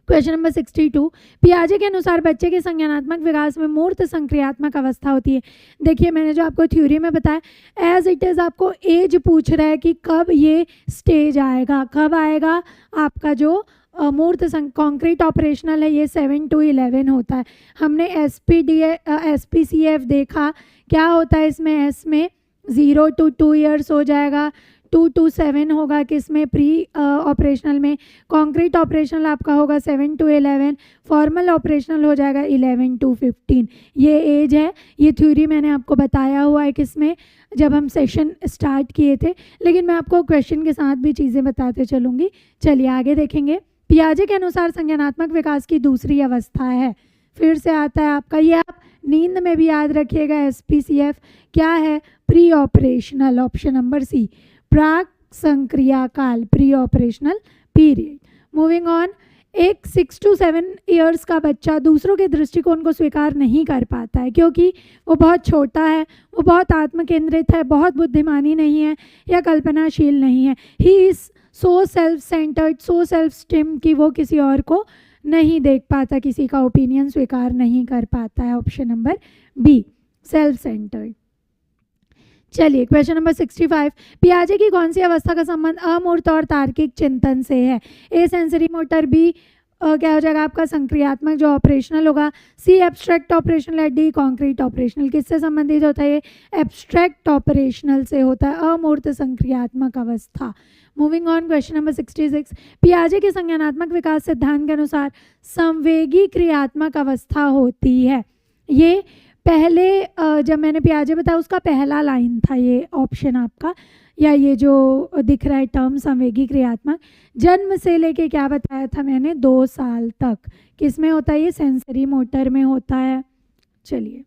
क्वेश्चन नंबर 62, पियाजे के अनुसार बच्चे के संज्ञानात्मक विकास में मूर्त संक्रियात्मक अवस्था होती है। देखिए मैंने जो आपको थ्योरी में बताया, एज इट इज़ आपको एज पूछ रहा है कि कब ये स्टेज आएगा, कब आएगा आपका जो मूर्त कॉन्क्रीट ऑपरेशनल है, ये 7 to 11 होता है। हमने SPCF देखा, क्या होता है इसमें? एस में 0 to 2 years हो जाएगा, 2 to 7 होगा किसमें? प्री ऑपरेशनल में। कॉन्क्रीट ऑपरेशनल आपका होगा 7 to 11, फॉर्मल ऑपरेशनल हो जाएगा 11 to 15। ये एज है, ये थ्योरी मैंने आपको बताया हुआ है किसमें? जब हम सेशन स्टार्ट किए थे, लेकिन मैं आपको क्वेश्चन के साथ भी चीज़ें बताते चलूँगी। चलिए आगे देखेंगे। पियाजे के अनुसार संज्ञानात्मक विकास की दूसरी अवस्था है, फिर से आता है आपका, ये आप नींद में भी याद रखिएगा। SPCF क्या है? Pre operational, option number C, प्राक संक्रिया काल, pre operational period. Moving on, एक 6 to 7 years का बच्चा दूसरों के दृष्टिकोण को स्वीकार नहीं कर पाता है क्योंकि वो बहुत छोटा है, वो बहुत आत्मकेंद्रित है, बहुत बुद्धिमानी नहीं है या कल्पनाशील नहीं है। He is so self centred, so self steam कि वो किसी और को नहीं देख पाता, किसी का ओपिनियन स्वीकार नहीं कर पाता है। Option number B, self centred. चलिए क्वेश्चन नंबर 65, पियाजे की कौन सी अवस्था का संबंध अमूर्त और तार्किक चिंतन से है? ए सेंसरी मोटर, बी क्या हो जाएगा आपका संक्रियात्मक जो ऑपरेशनल होगा, सी एब्स्ट्रैक्ट ऑपरेशनल, या डी कॉन्क्रीट ऑपरेशनल? किससे संबंधित होता है? ये एब्स्ट्रैक्ट ऑपरेशनल से होता है, अमूर्त संक्रियात्मक अवस्था। मूविंग ऑन, क्वेश्चन नंबर 66, पियाजे के संज्ञानात्मक विकास सिद्धांत के अनुसार संवेगी क्रियात्मक अवस्था होती है। ये पहले जब मैंने पियाजे बताया उसका पहला लाइन था ये ऑप्शन आपका, या ये जो दिख रहा है टर्म संवेगी क्रियात्मक। जन्म से लेके क्या बताया था मैंने? 2 साल तक। किस में होता है ये? सेंसरी मोटर में होता है। चलिए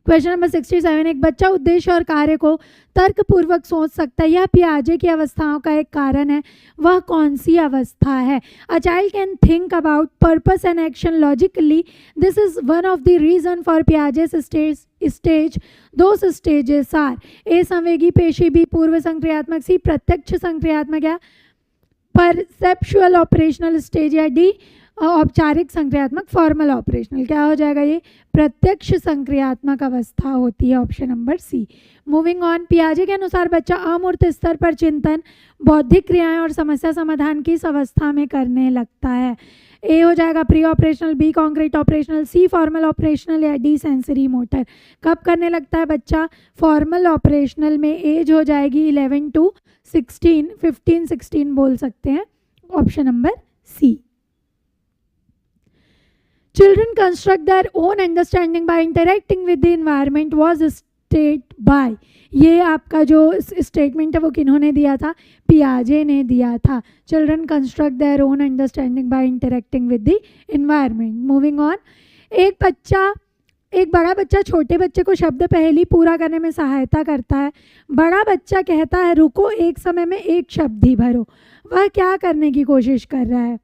क्वेश्चन नंबर 67, एक बच्चा उद्देश्य और कार्य को तर्कपूर्वक सोच सकता है, यह पियाजे की अवस्थाओं का एक कारण है, वह कौन सी अवस्था है? A child can think about purpose and action logically, this is one of the reason for Piaget's stage. Those stages are A संवेगी, पेशी, बी पूर्व संक्रियात्मक, सी प्रत्यक्ष संक्रियात्मक या परसेप्चुअल ऑपरेशनल स्टेज, या डी औपचारिक संक्रियात्मक फॉर्मल ऑपरेशनल। क्या हो जाएगा? ये प्रत्यक्ष संक्रियात्मक अवस्था होती है, option number C. Moving on, पियाजे के अनुसार बच्चा अमूर्त स्तर पर चिंतन, बौद्धिक क्रियाएं और समस्या समाधान किस अवस्था में करने लगता है? ए हो जाएगा pre operational, B concrete operational, C formal operational, या डी सेंसरी मोटर। कब करने लगता है बच्चा? फॉर्मल ऑपरेशनल में एज हो जाएगी 11 to 16, 15-16 बोल सकते हैं, option number C. Children construct their own understanding by interacting with the environment was stated by, ये आपका जो स्टेटमेंट है वो किन्होंने दिया था? पियाजे ने दिया था। Children construct their own understanding by interacting with the environment. Moving on, एक बड़ा बच्चा छोटे बच्चे को शब्द पहेली पूरा करने में सहायता करता है। बड़ा बच्चा कहता है रुको, एक समय में एक शब्द ही भरो। वह क्या करने की कोशिश कर रहा है?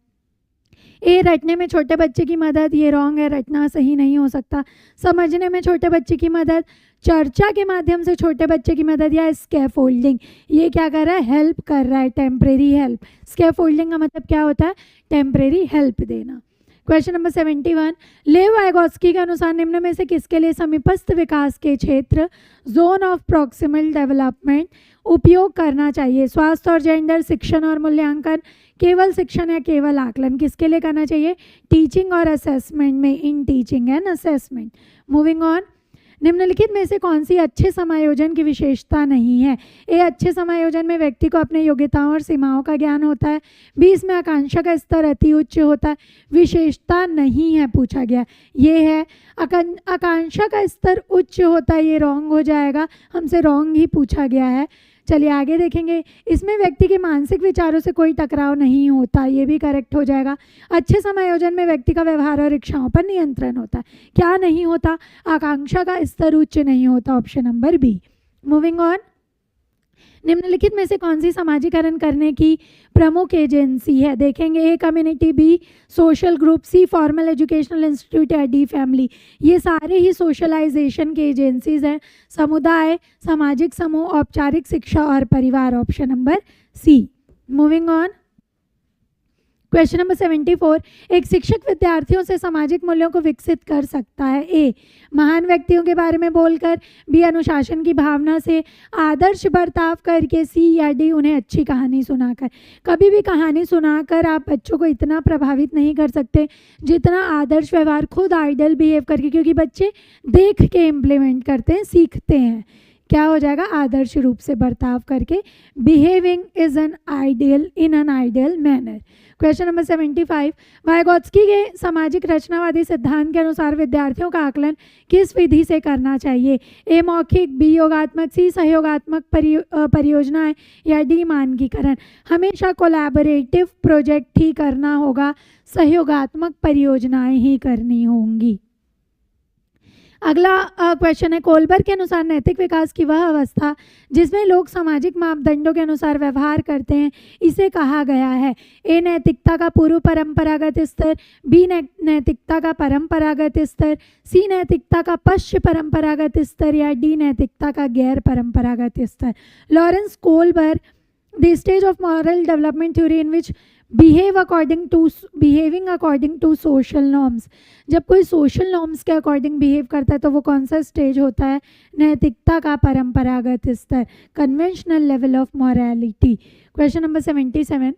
ए रटने में छोटे बच्चे की मदद, ये रॉन्ग है, रटना सही नहीं हो सकता। समझने में छोटे बच्चे की मदद, चर्चा के माध्यम से छोटे बच्चे की मदद, या स्कैफोल्डिंग, ये क्या कर रहा है? हेल्प कर रहा है, टेम्परेरी हेल्प। स्कैफोल्डिंग का मतलब क्या होता है? टेम्परेरी हेल्प देना। क्वेश्चन नंबर 71, लेव वाइगोत्स्की के अनुसार निम्न में से किसके लिए समीपस्थ विकास के क्षेत्र जोन ऑफ प्रॉक्सिमल डेवलपमेंट उपयोग करना चाहिए? स्वास्थ्य और जेंडर, शिक्षण और मूल्यांकन, केवल शिक्षण या केवल आकलन? किसके लिए करना चाहिए? टीचिंग और असेसमेंट में, in teaching and assessment. Moving on, निम्नलिखित में से कौन सी अच्छे समायोजन की विशेषता नहीं है? ए अच्छे समायोजन में व्यक्ति को अपने योग्यताओं और सीमाओं का ज्ञान होता है, बी इसमें आकांक्षा का स्तर अति उच्च होता है। विशेषता नहीं है पूछा गया, ये है आकांक्षा का स्तर उच्च होता है, ये रॉन्ग हो जाएगा, हमसे रॉन्ग ही पूछा गया है। चलिए आगे देखेंगे, इसमें व्यक्ति के मानसिक विचारों से कोई टकराव नहीं होता, ये भी करेक्ट हो जाएगा। अच्छे समायोजन में व्यक्ति का व्यवहार और इच्छाओं पर नियंत्रण होता है। क्या नहीं होता? आकांक्षा का स्तर उच्च नहीं होता, option number B. Moving on, निम्नलिखित में से कौन सी समाजीकरण करने की प्रमुख एजेंसी है? देखेंगे, A community, B social group, C formal educational institute, या डी फैमिली। ये सारे ही सोशलाइजेशन के एजेंसीज हैं। समुदाय, सामाजिक समूह, औपचारिक शिक्षा और परिवार, option number C. Moving on, question number 74, एक शिक्षक विद्यार्थियों से सामाजिक मूल्यों को विकसित कर सकता है। ए महान व्यक्तियों के बारे में बोलकर, बी अनुशासन की भावना से, आदर्श बर्ताव करके, सी या डी उन्हें अच्छी कहानी सुनाकर। कभी भी कहानी सुनाकर आप बच्चों को इतना प्रभावित नहीं कर सकते जितना आदर्श व्यवहार, खुद आइडियल बिहेव करके, क्योंकि बच्चे देख के इम्प्लीमेंट करते हैं, सीखते हैं। क्या हो जाएगा? आदर्श रूप से बर्ताव करके, behaving is an ideal in an ideal manner. Question number 75, Vygotsky के सामाजिक रचनावादी सिद्धांत के अनुसार विद्यार्थियों का आकलन किस विधि से करना चाहिए? ए मौखिक, बी योगात्मक, सी सहयोगात्मक परियोजनाएं, या डी मानकीकरण। हमेशा कोलैबोरेटिव प्रोजेक्ट ही करना होगा, सहयोगात्मक परियोजनाएं ही करनी होंगी। अगला क्वेश्चन है, कोलबर्ग के अनुसार नैतिक विकास की वह अवस्था जिसमें लोग सामाजिक मापदंडों के अनुसार व्यवहार करते हैं, इसे कहा गया है। ए नैतिकता का पूर्व परंपरागत स्तर, बी नैतिकता का परंपरागत स्तर, सी नैतिकता का पश्च परंपरागत स्तर, या डी नैतिकता का गैर परंपरागत स्तर। Lawrence Kohlberg, the stage of moral development theory in which behaving according to social norms. जब कोई सोशल नॉर्म्स के अकॉर्डिंग बिहेव करता है तो वो कौन सा स्टेज होता है? नैतिकता का परंपरागत स्तर, conventional level of morality. Question number 77,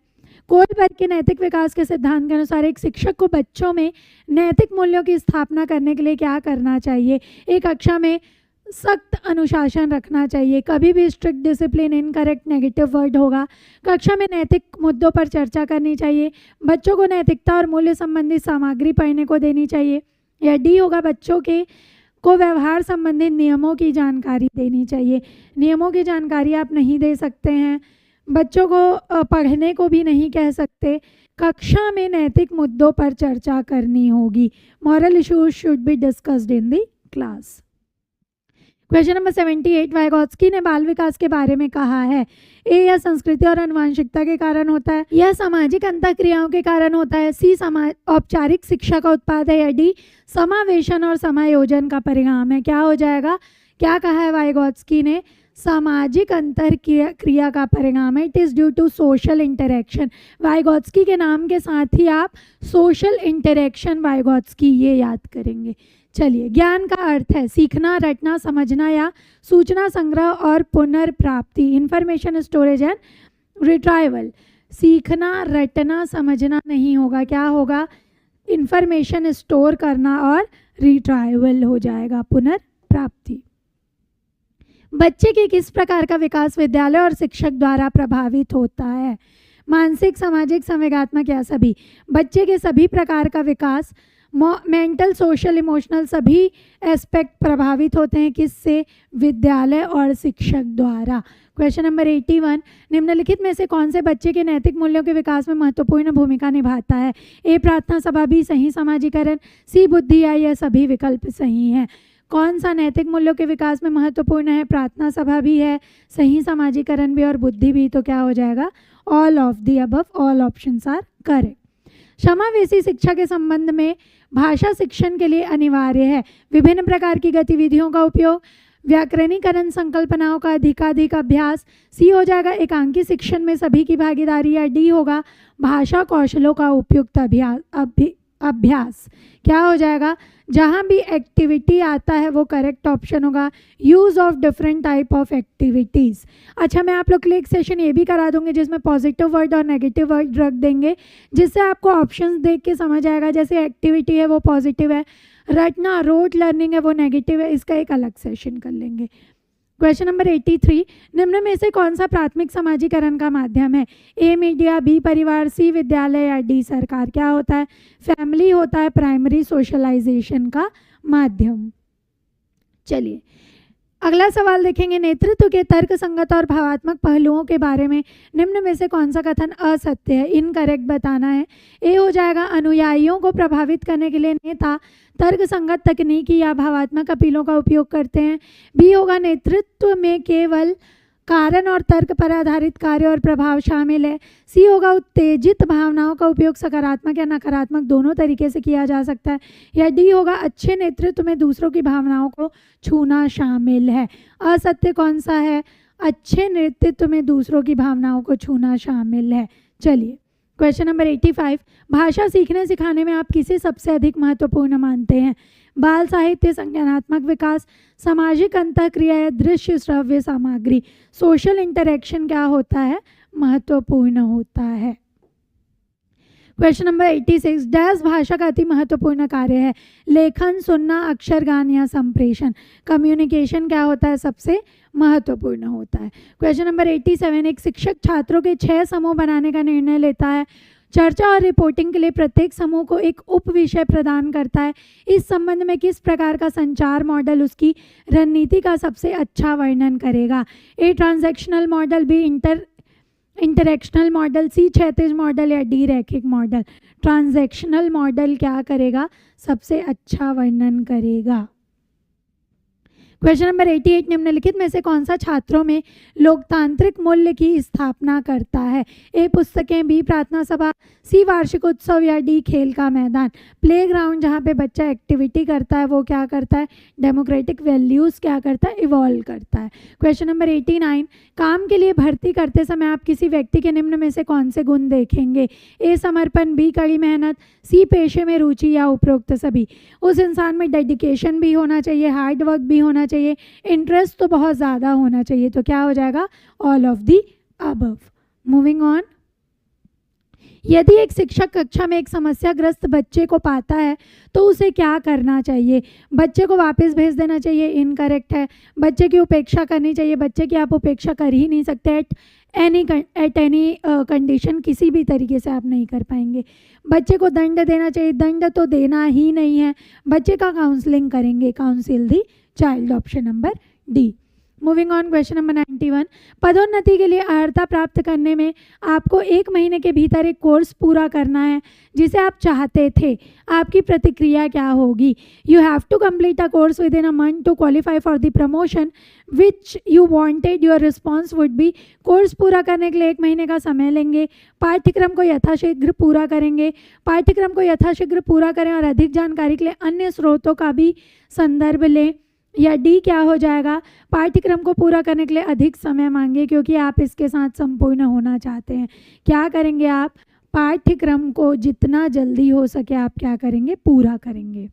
Kohlberg के नैतिक विकास के सिद्धांत के अनुसार एक शिक्षक को बच्चों में नैतिक मूल्यों की स्थापना करने के लिए क्या करना चाहिए? एक कक्षा में सख्त अनुशासन रखना चाहिए, कभी भी strict discipline incorrect negative word होगा। कक्षा में नैतिक मुद्दों पर चर्चा करनी चाहिए, बच्चों को नैतिकता और मूल्य संबंधी सामग्री पढ़ने को देनी चाहिए, या डी होगा बच्चों को व्यवहार संबंधित नियमों की जानकारी देनी चाहिए। नियमों की जानकारी आप नहीं दे सकते हैं, बच्चों को पढ़ने को भी नहीं कह सकते, कक्षा में नैतिक मुद्दों पर चर्चा करनी होगी। Moral issues should be discussed in the class. Question number 78, Vygotsky ने बाल विकास के बारे में कहा है। ए, यह संस्कृति और आनुवंशिकता के कारण होता है, यह सामाजिक अंतःक्रियाओं के कारण होता है, सी औपचारिक शिक्षा का उत्पाद है, या डी समावेशन और समायोजन का परिणाम है। क्या हो जाएगा, क्या कहा है वाइगोत्स्की ने, सामाजिक अंतर क्रिया का परिणाम है। It is due to social interaction. Vygotsky के नाम के साथ ही आप सोशल इंटरेक्शन वाइगोत्स्की ये याद करेंगे। चलिए, ज्ञान का अर्थ है सीखना, रटना, समझना या सूचना संग्रह और पुनर्प्राप्ति, इंफॉर्मेशन स्टोरेज एंड रिट्राइवल। सीखना, रटना, समझना नहीं होगा, क्या होगा, इंफॉर्मेशन स्टोर करना और रिट्राइवल हो जाएगा, पुनर्प्राप्ति। बच्चे के किस प्रकार का विकास विद्यालय और शिक्षक द्वारा प्रभावित होता है, मानसिक, सामाजिक, संवेगात्मक या सभी। बच्चे के सभी प्रकार का विकास, मेंटल, सोशल, इमोशनल, सभी एस्पेक्ट प्रभावित होते हैं, किससे, विद्यालय और शिक्षक द्वारा। क्वेश्चन नंबर 81, निम्नलिखित में से कौन से बच्चे के नैतिक मूल्यों के विकास में महत्वपूर्ण भूमिका निभाता है। ए, प्रार्थना सभा, बी, सही समाजीकरण, सी, बुद्धि, या यह सभी विकल्प सही हैं। कौन सा नैतिक मूल्यों के विकास में महत्वपूर्ण है, प्रार्थना सभा भी है, सही समाजीकरण भी और बुद्धि भी, तो क्या हो जाएगा, all of the above, all options are correct. समावेशी शिक्षा के संबंध में भाषा शिक्षण के लिए अनिवार्य है विभिन्न प्रकार की गतिविधियों का उपयोग, व्याकरणीकरण संकल्पनाओं का अधिकाधिक अभ्यास, सी हो जाएगा एकांकी शिक्षण में सभी की भागीदारी, या डी होगा भाषा कौशलों का उपयुक्त अभ्यास। क्या हो जाएगा, जहाँ भी एक्टिविटी आता है वो करेक्ट ऑप्शन होगा, use of different type of activities. अच्छा, मैं आप लोग के लिए एक सेशन ये भी करा दूंगी जिसमें पॉजिटिव वर्ड और नेगेटिव वर्ड रख देंगे, जिससे आपको ऑप्शंस देख के समझ आएगा। जैसे एक्टिविटी है वो पॉजिटिव है, रटना रोट लर्निंग है वो नेगेटिव है, इसका एक अलग सेशन कर लेंगे। क्वेश्चन नंबर 83, निम्न में से कौन सा प्राथमिक समाजीकरण का माध्यम है, ए, मीडिया, बी, परिवार, सी, विद्यालय, या डी, सरकार। क्या होता है, फैमिली होता है प्राइमरी सोशलाइजेशन का माध्यम। चलिए, अगला सवाल देखेंगे, नेतृत्व के तर्क संगत और भावात्मक पहलुओं के बारे में निम्न में से कौन सा कथन असत्य है, इनकरेक्ट बताना है। ए हो जाएगा अनुयायियों को प्रभावित करने के लिए नेता तर्क संगत तकनीकी या भावात्मक अपीलों का उपयोग करते हैं। बी होगा नेतृत्व में केवल कारण और तर्क पर आधारित कार्य और प्रभाव शामिल है। सी होगा उत्तेजित भावनाओं का उपयोग सकारात्मक या नकारात्मक दोनों तरीके से किया जा सकता है। या डी होगा अच्छे नेतृत्व में दूसरों की भावनाओं को छूना शामिल है। असत्य कौन सा है, अच्छे नेतृत्व में दूसरों की भावनाओं को छूना शामिल है। चलिए, क्वेश्चन नंबर 85, भाषा सीखने सिखाने में आप किसे सबसे अधिक महत्वपूर्ण मानते हैं, बाल साहित्य, संज्ञानात्मक विकास, सामाजिक अंतःक्रिया या दृश्य श्रव्य सामग्री। सोशल इंटरेक्शन क्या होता है, महत्वपूर्ण होता है। क्वेश्चन नंबर 86, डैश भाषा का अति महत्वपूर्ण कार्य है, लेखन, सुनना, अक्षरगान या संप्रेषण। कम्युनिकेशन क्या होता है, सबसे महत्वपूर्ण होता है। क्वेश्चन नंबर 87, एक शिक्षक छात्रों के 6 समूह बनाने का निर्णय लेता है। चर्चा और रिपोर्टिंग के लिए प्रत्येक समूह को एक उप विषय प्रदान करता है। इस संबंध में किस प्रकार का संचार मॉडल उसकी रणनीति का सबसे अच्छा वर्णन करेगा। A, transactional model, B, interactional model, C, क्षैतिज मॉडल, या डी, रैखिक मॉडल। ट्रांजैक्शनल मॉडल क्या करेगा, सबसे अच्छा वर्णन करेगा। क्वेश्चन नंबर 88, निम्नलिखित में से कौन सा छात्रों में लोकतांत्रिक मूल्य की स्थापना करता है। ए, पुस्तकें, बी, प्रार्थना सभा, सी, वार्षिक उत्सव, या डी, खेल का मैदान। प्लेग्राउंड जहाँ पे बच्चा एक्टिविटी करता है वो क्या करता है, डेमोक्रेटिक वैल्यूज़ क्या करता है, इवॉल्व करता है। क्वेश्चन नंबर 89, काम के लिए भर्ती करते समय आप किसी व्यक्ति के निम्न में से कौन से गुण देखेंगे। ए, समर्पण, बी, कड़ी मेहनत, सी, पेशे में रुचि, या उपरोक्त सभी। उस इंसान में डेडिकेशन भी होना चाहिए, हार्ड वर्क भी होना चाहिए, इंटरेस्ट तो बहुत ज़्यादा होना चाहिए, तो क्या हो जाएगा, all of the above. Moving on, यदि एक शिक्षक कक्षा में एक समस्याग्रस्त बच्चे को पाता है तो उसे क्या करना चाहिए। बच्चे को वापस भेज देना चाहिए, इनकरेक्ट है। बच्चे की उपेक्षा करनी चाहिए, बच्चे की आप उपेक्षा कर ही नहीं सकते, एट एनी कंडीशन, किसी भी तरीके से आप नहीं कर पाएंगे। बच्चे को दंड देना चाहिए, दंड तो देना ही नहीं है। बच्चे का काउंसलिंग करेंगे, council the child, option number D. Moving on, question number 91, पदोन्नति के लिए अर्हता प्राप्त करने में आपको 1 महीने के भीतर एक कोर्स पूरा करना है जिसे आप चाहते थे। आपकी प्रतिक्रिया क्या होगी? You have to complete a course within a month to qualify for the promotion which you wanted. Your response would be, course पूरा करने के लिए 1 महीने का समय लेंगे, पाठ्यक्रम को यथाशीघ्र पूरा करेंगे, पाठ्यक्रम को यथाशीघ्र पूरा करें और अधिक जानकारी के लिए अन्य स्रोतों का भी संदर्भ लें। या डी क्या हो जाएगा? पाठ्यक्रम को पूरा करने के लिए अधिक समय मांगे क्योंकि आप इसके साथ संपूर्ण होना चाहते हैं। क्या करेंगे आप? पाठ्यक्रम को जितना जल्दी हो सके आप क्या करेंगे? पूरा करेंगे।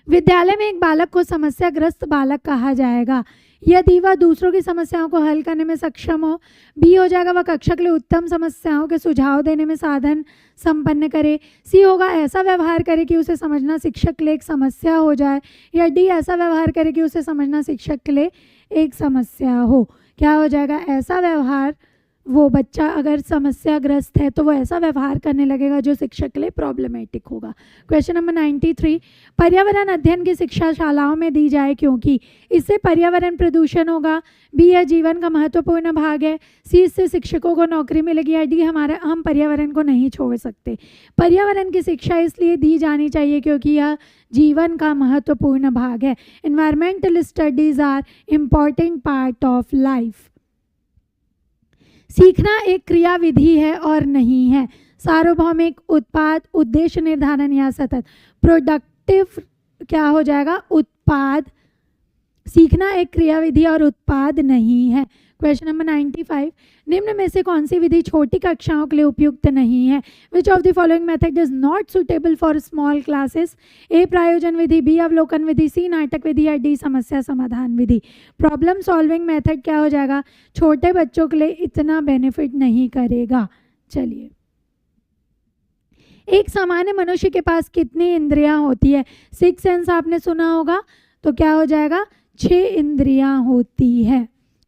विद्यालय में एक बालक को समस्याग्रस्त बालक कहा जाएगा यदि वह दूसरों की समस्याओं को हल करने में सक्षम हो। बी हो जाएगा वह कक्षा के लिए उत्तम समस्याओं के सुझाव देने में साधन संपन्न करे। सी होगा ऐसा व्यवहार करे कि उसे समझना शिक्षक के लिए एक समस्या हो जाए। या डी ऐसा व्यवहार करे कि उसे समझना शिक्षक के लिए एक समस्या हो। क्या हो जाएगा? ऐसा व्यवहार, वो बच्चा अगर समस्याग्रस्त है तो वो ऐसा व्यवहार करने लगेगा जो शिक्षक के लिए प्रॉब्लमेटिक होगा। क्वेश्चन नंबर 93, पर्यावरण अध्ययन की शिक्षा शालाओं में दी जाए क्योंकि इससे पर्यावरण प्रदूषण होगा। बी यह जीवन का महत्वपूर्ण भाग है। सी इससे शिक्षकों को नौकरी मिलेगी। या डी हम पर्यावरण को नहीं छोड़ सकते। पर्यावरण की शिक्षा इसलिए दी जानी चाहिए क्योंकि यह जीवन का महत्वपूर्ण भाग है। Environmental studies are important part of life. सीखना एक क्रियाविधि है और नहीं है। सार्वभौमिक, उत्पाद, उद्देश्य निर्धारण या सतत। प्रोडक्टिव क्या हो जाएगा? उत्पाद। सीखना एक क्रियाविधि और उत्पाद नहीं है। क्वेश्चन नंबर 95, निम्न में से कौन सी विधि छोटी कक्षाओं के लिए उपयुक्त नहीं है? Which of the following method is not suitable for small classes? A प्रायोजन विधि, बी अवलोकन विधि, सी नाटक विधि या डी समस्या समाधान विधि। प्रॉब्लम सॉल्विंग मेथड क्या हो जाएगा? छोटे बच्चों के लिए इतना बेनिफिट नहीं करेगा। चलिए, एक सामान्य मनुष्य के पास कितनी इंद्रियां होती है? 6 सेंस आपने सुना होगा, तो क्या हो जाएगा? 6 इंद्रियां होती है।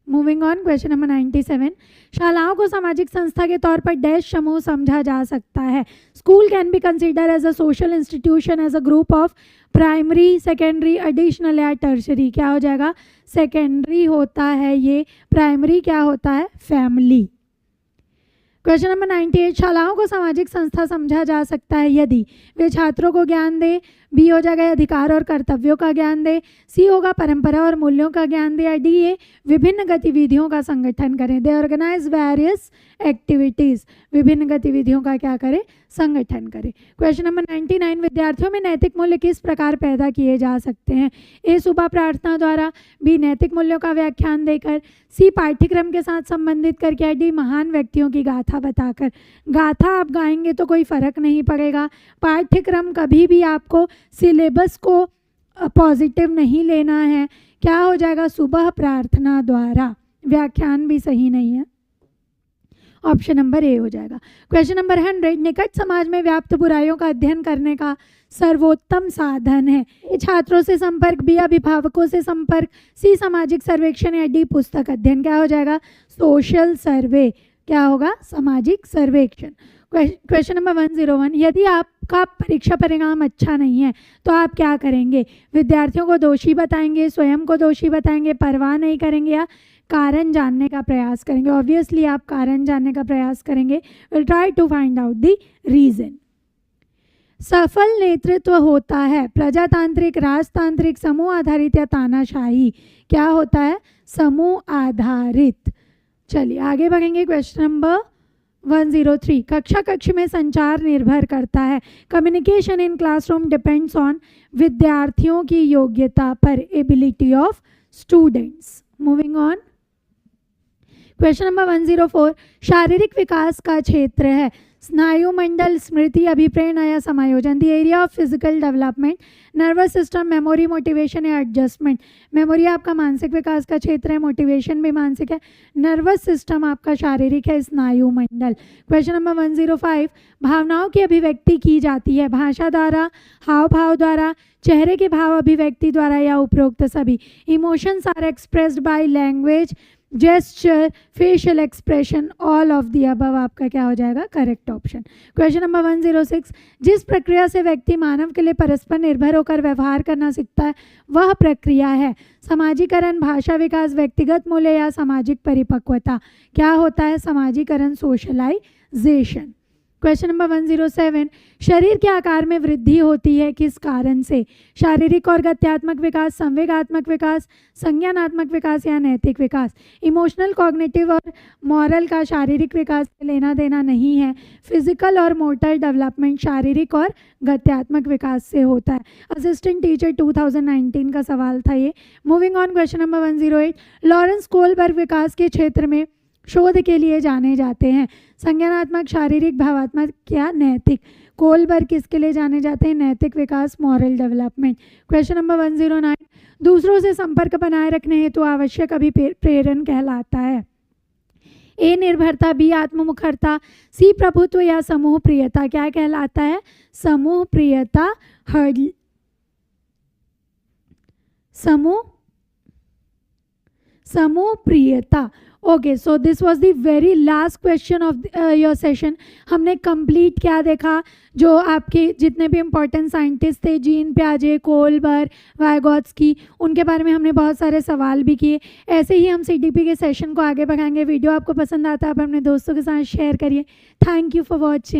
मूविंग ऑन, क्वेश्चन नंबर 97, शालाओं को सामाजिक संस्था के तौर पर डैश समूह समझा जा सकता है। School can be consider as a social institution as a group of primary, secondary, additional या टर्शरी। क्या हो जाएगा? सेकेंडरी होता है ये, प्राइमरी क्या होता है? फैमिली। क्वेश्चन नंबर 98, शालाओं को सामाजिक संस्था समझा जा सकता है यदि वे छात्रों को ज्ञान दे। बी हो जाएगा अधिकार और कर्तव्यों का ज्ञान दे। सी होगा परंपरा और मूल्यों का ज्ञान दे। या डी ये विभिन्न गतिविधियों का संगठन करें। They organise various activities. विभिन्न गतिविधियों का क्या करें? संगठन करें। क्वेश्चन नंबर 99, विद्यार्थियों में नैतिक मूल्य किस प्रकार पैदा किए जा सकते हैं? ए सुबह प्रार्थना द्वारा, बी नैतिक मूल्यों का व्याख्यान देकर, सी पाठ्यक्रम के साथ संबंधित करके, या डी महान व्यक्तियों की गाथा बताकर। गाथा आप गाएंगे तो कोई फर्क नहीं पड़ेगा। पाठ्यक्रम कभी भी आपको सिलेबस को पॉजिटिव नहीं लेना है। क्या हो जाएगा? सुबह प्रार्थना द्वारा। व्याख्यान भी सही नहीं है, ऑप्शन नंबर ए हो जाएगा। क्वेश्चन नंबर 100, निकट समाज में व्याप्त बुराइयों का अध्ययन करने का सर्वोत्तम साधन है। ए छात्रों से संपर्क, बी अभिभावकों से संपर्क, सी सामाजिक सर्वेक्षण या डी पुस्तक अध्ययन। क्या हो जाएगा? सोशल सर्वे। क्या होगा? सामाजिक सर्वेक्षण। क्वेश्चन नंबर 101, यदि आपका परीक्षा परिणाम अच्छा नहीं है तो आप क्या करेंगे? विद्यार्थियों को दोषी बताएंगे, स्वयं को दोषी बताएंगे, परवाह नहीं करेंगे या कारण जानने का प्रयास करेंगे? ऑब्वियसली आप कारण जानने का प्रयास करेंगे। Will try to find out the reason. सफल नेतृत्व होता है प्रजातांत्रिक, राजतांत्रिक, समूह आधारित या तानाशाही। क्या होता है? समूह आधारित। चलिए आगे बढ़ेंगे। क्वेश्चन नंबर 103, कक्षा कक्ष में संचार निर्भर करता है। Communication in classroom depends on विद्यार्थियों की योग्यता पर, ability of students. Moving on, question number 104, शारीरिक विकास का क्षेत्र है स्नायु मंडल, स्मृति, अभिप्रेरणा या समायोजन। The area of physical development, nervous system, memory, motivation या एडजस्टमेंट। मेमोरी आपका मानसिक विकास का क्षेत्र है, मोटिवेशन भी मानसिक है, नर्वस सिस्टम आपका शारीरिक है, स्नायु मंडल। क्वेश्चन नंबर 105, भावनाओं की अभिव्यक्ति की जाती है भाषा द्वारा, हाव भाव द्वारा, चेहरे के भाव अभिव्यक्ति द्वारा या उपरोक्त सभी। Emotions are expressed by language, gesture, facial expression, all of the above आपका क्या हो जाएगा करेक्ट ऑप्शन। क्वेश्चन नंबर 106, जिस प्रक्रिया से व्यक्ति मानव के लिए परस्पर निर्भर होकर व्यवहार करना सीखता है वह प्रक्रिया है समाजीकरण, भाषा विकास, व्यक्तिगत मूल्य या सामाजिक परिपक्वता। क्या होता है समाजीकरण, सोशलाइजेशन। क्वेश्चन नंबर 107, शरीर के आकार में वृद्धि होती है किस कारण से? शारीरिक और गत्यात्मक विकास, संवेगात्मक विकास, संज्ञानात्मक विकास या नैतिक विकास। इमोशनल, कॉग्निटिव और मॉरल का शारीरिक विकास से लेना देना नहीं है। फिजिकल और मोटर डेवलपमेंट शारीरिक और गत्यात्मक विकास से होता है। असिस्टेंट टीचर 2019 का सवाल था ये। Moving on, question number 108, Lawrence Kohlberg विकास के क्षेत्र में शोध के लिए जाने जाते हैं। संज्ञानात्मक, शारीरिक, भावात्मक या नैतिक। कोलबर्ग किसके लिए जाने जाते हैं? नैतिक विकास, मॉरल डेवलपमेंट। क्वेश्चन नंबर 109, दूसरों से संपर्क बनाए रखने हेतु आवश्यक अभिप्रेरण कहलाता है? ए निर्भरता, बी आत्ममुखरता, सी प्रभुत्व या समूह प्रियता। क्या कहलाता है? समूह प्रियता, समूह प्रियता। Okay, so this was the very last question of your session. हमने कंप्लीट क्या देखा? जो आपके जितने भी इम्पोर्टेंट साइंटिस्ट थे, जीन पियाजे, कोलबर्ग, वाइगॉत्स्की, उनके बारे में हमने बहुत सारे सवाल भी किए। ऐसे ही हम सीडीपी के सेशन को आगे बढ़ाएंगे। वीडियो आपको पसंद आता है आप अपने दोस्तों के साथ शेयर करिए। Thank you for watching.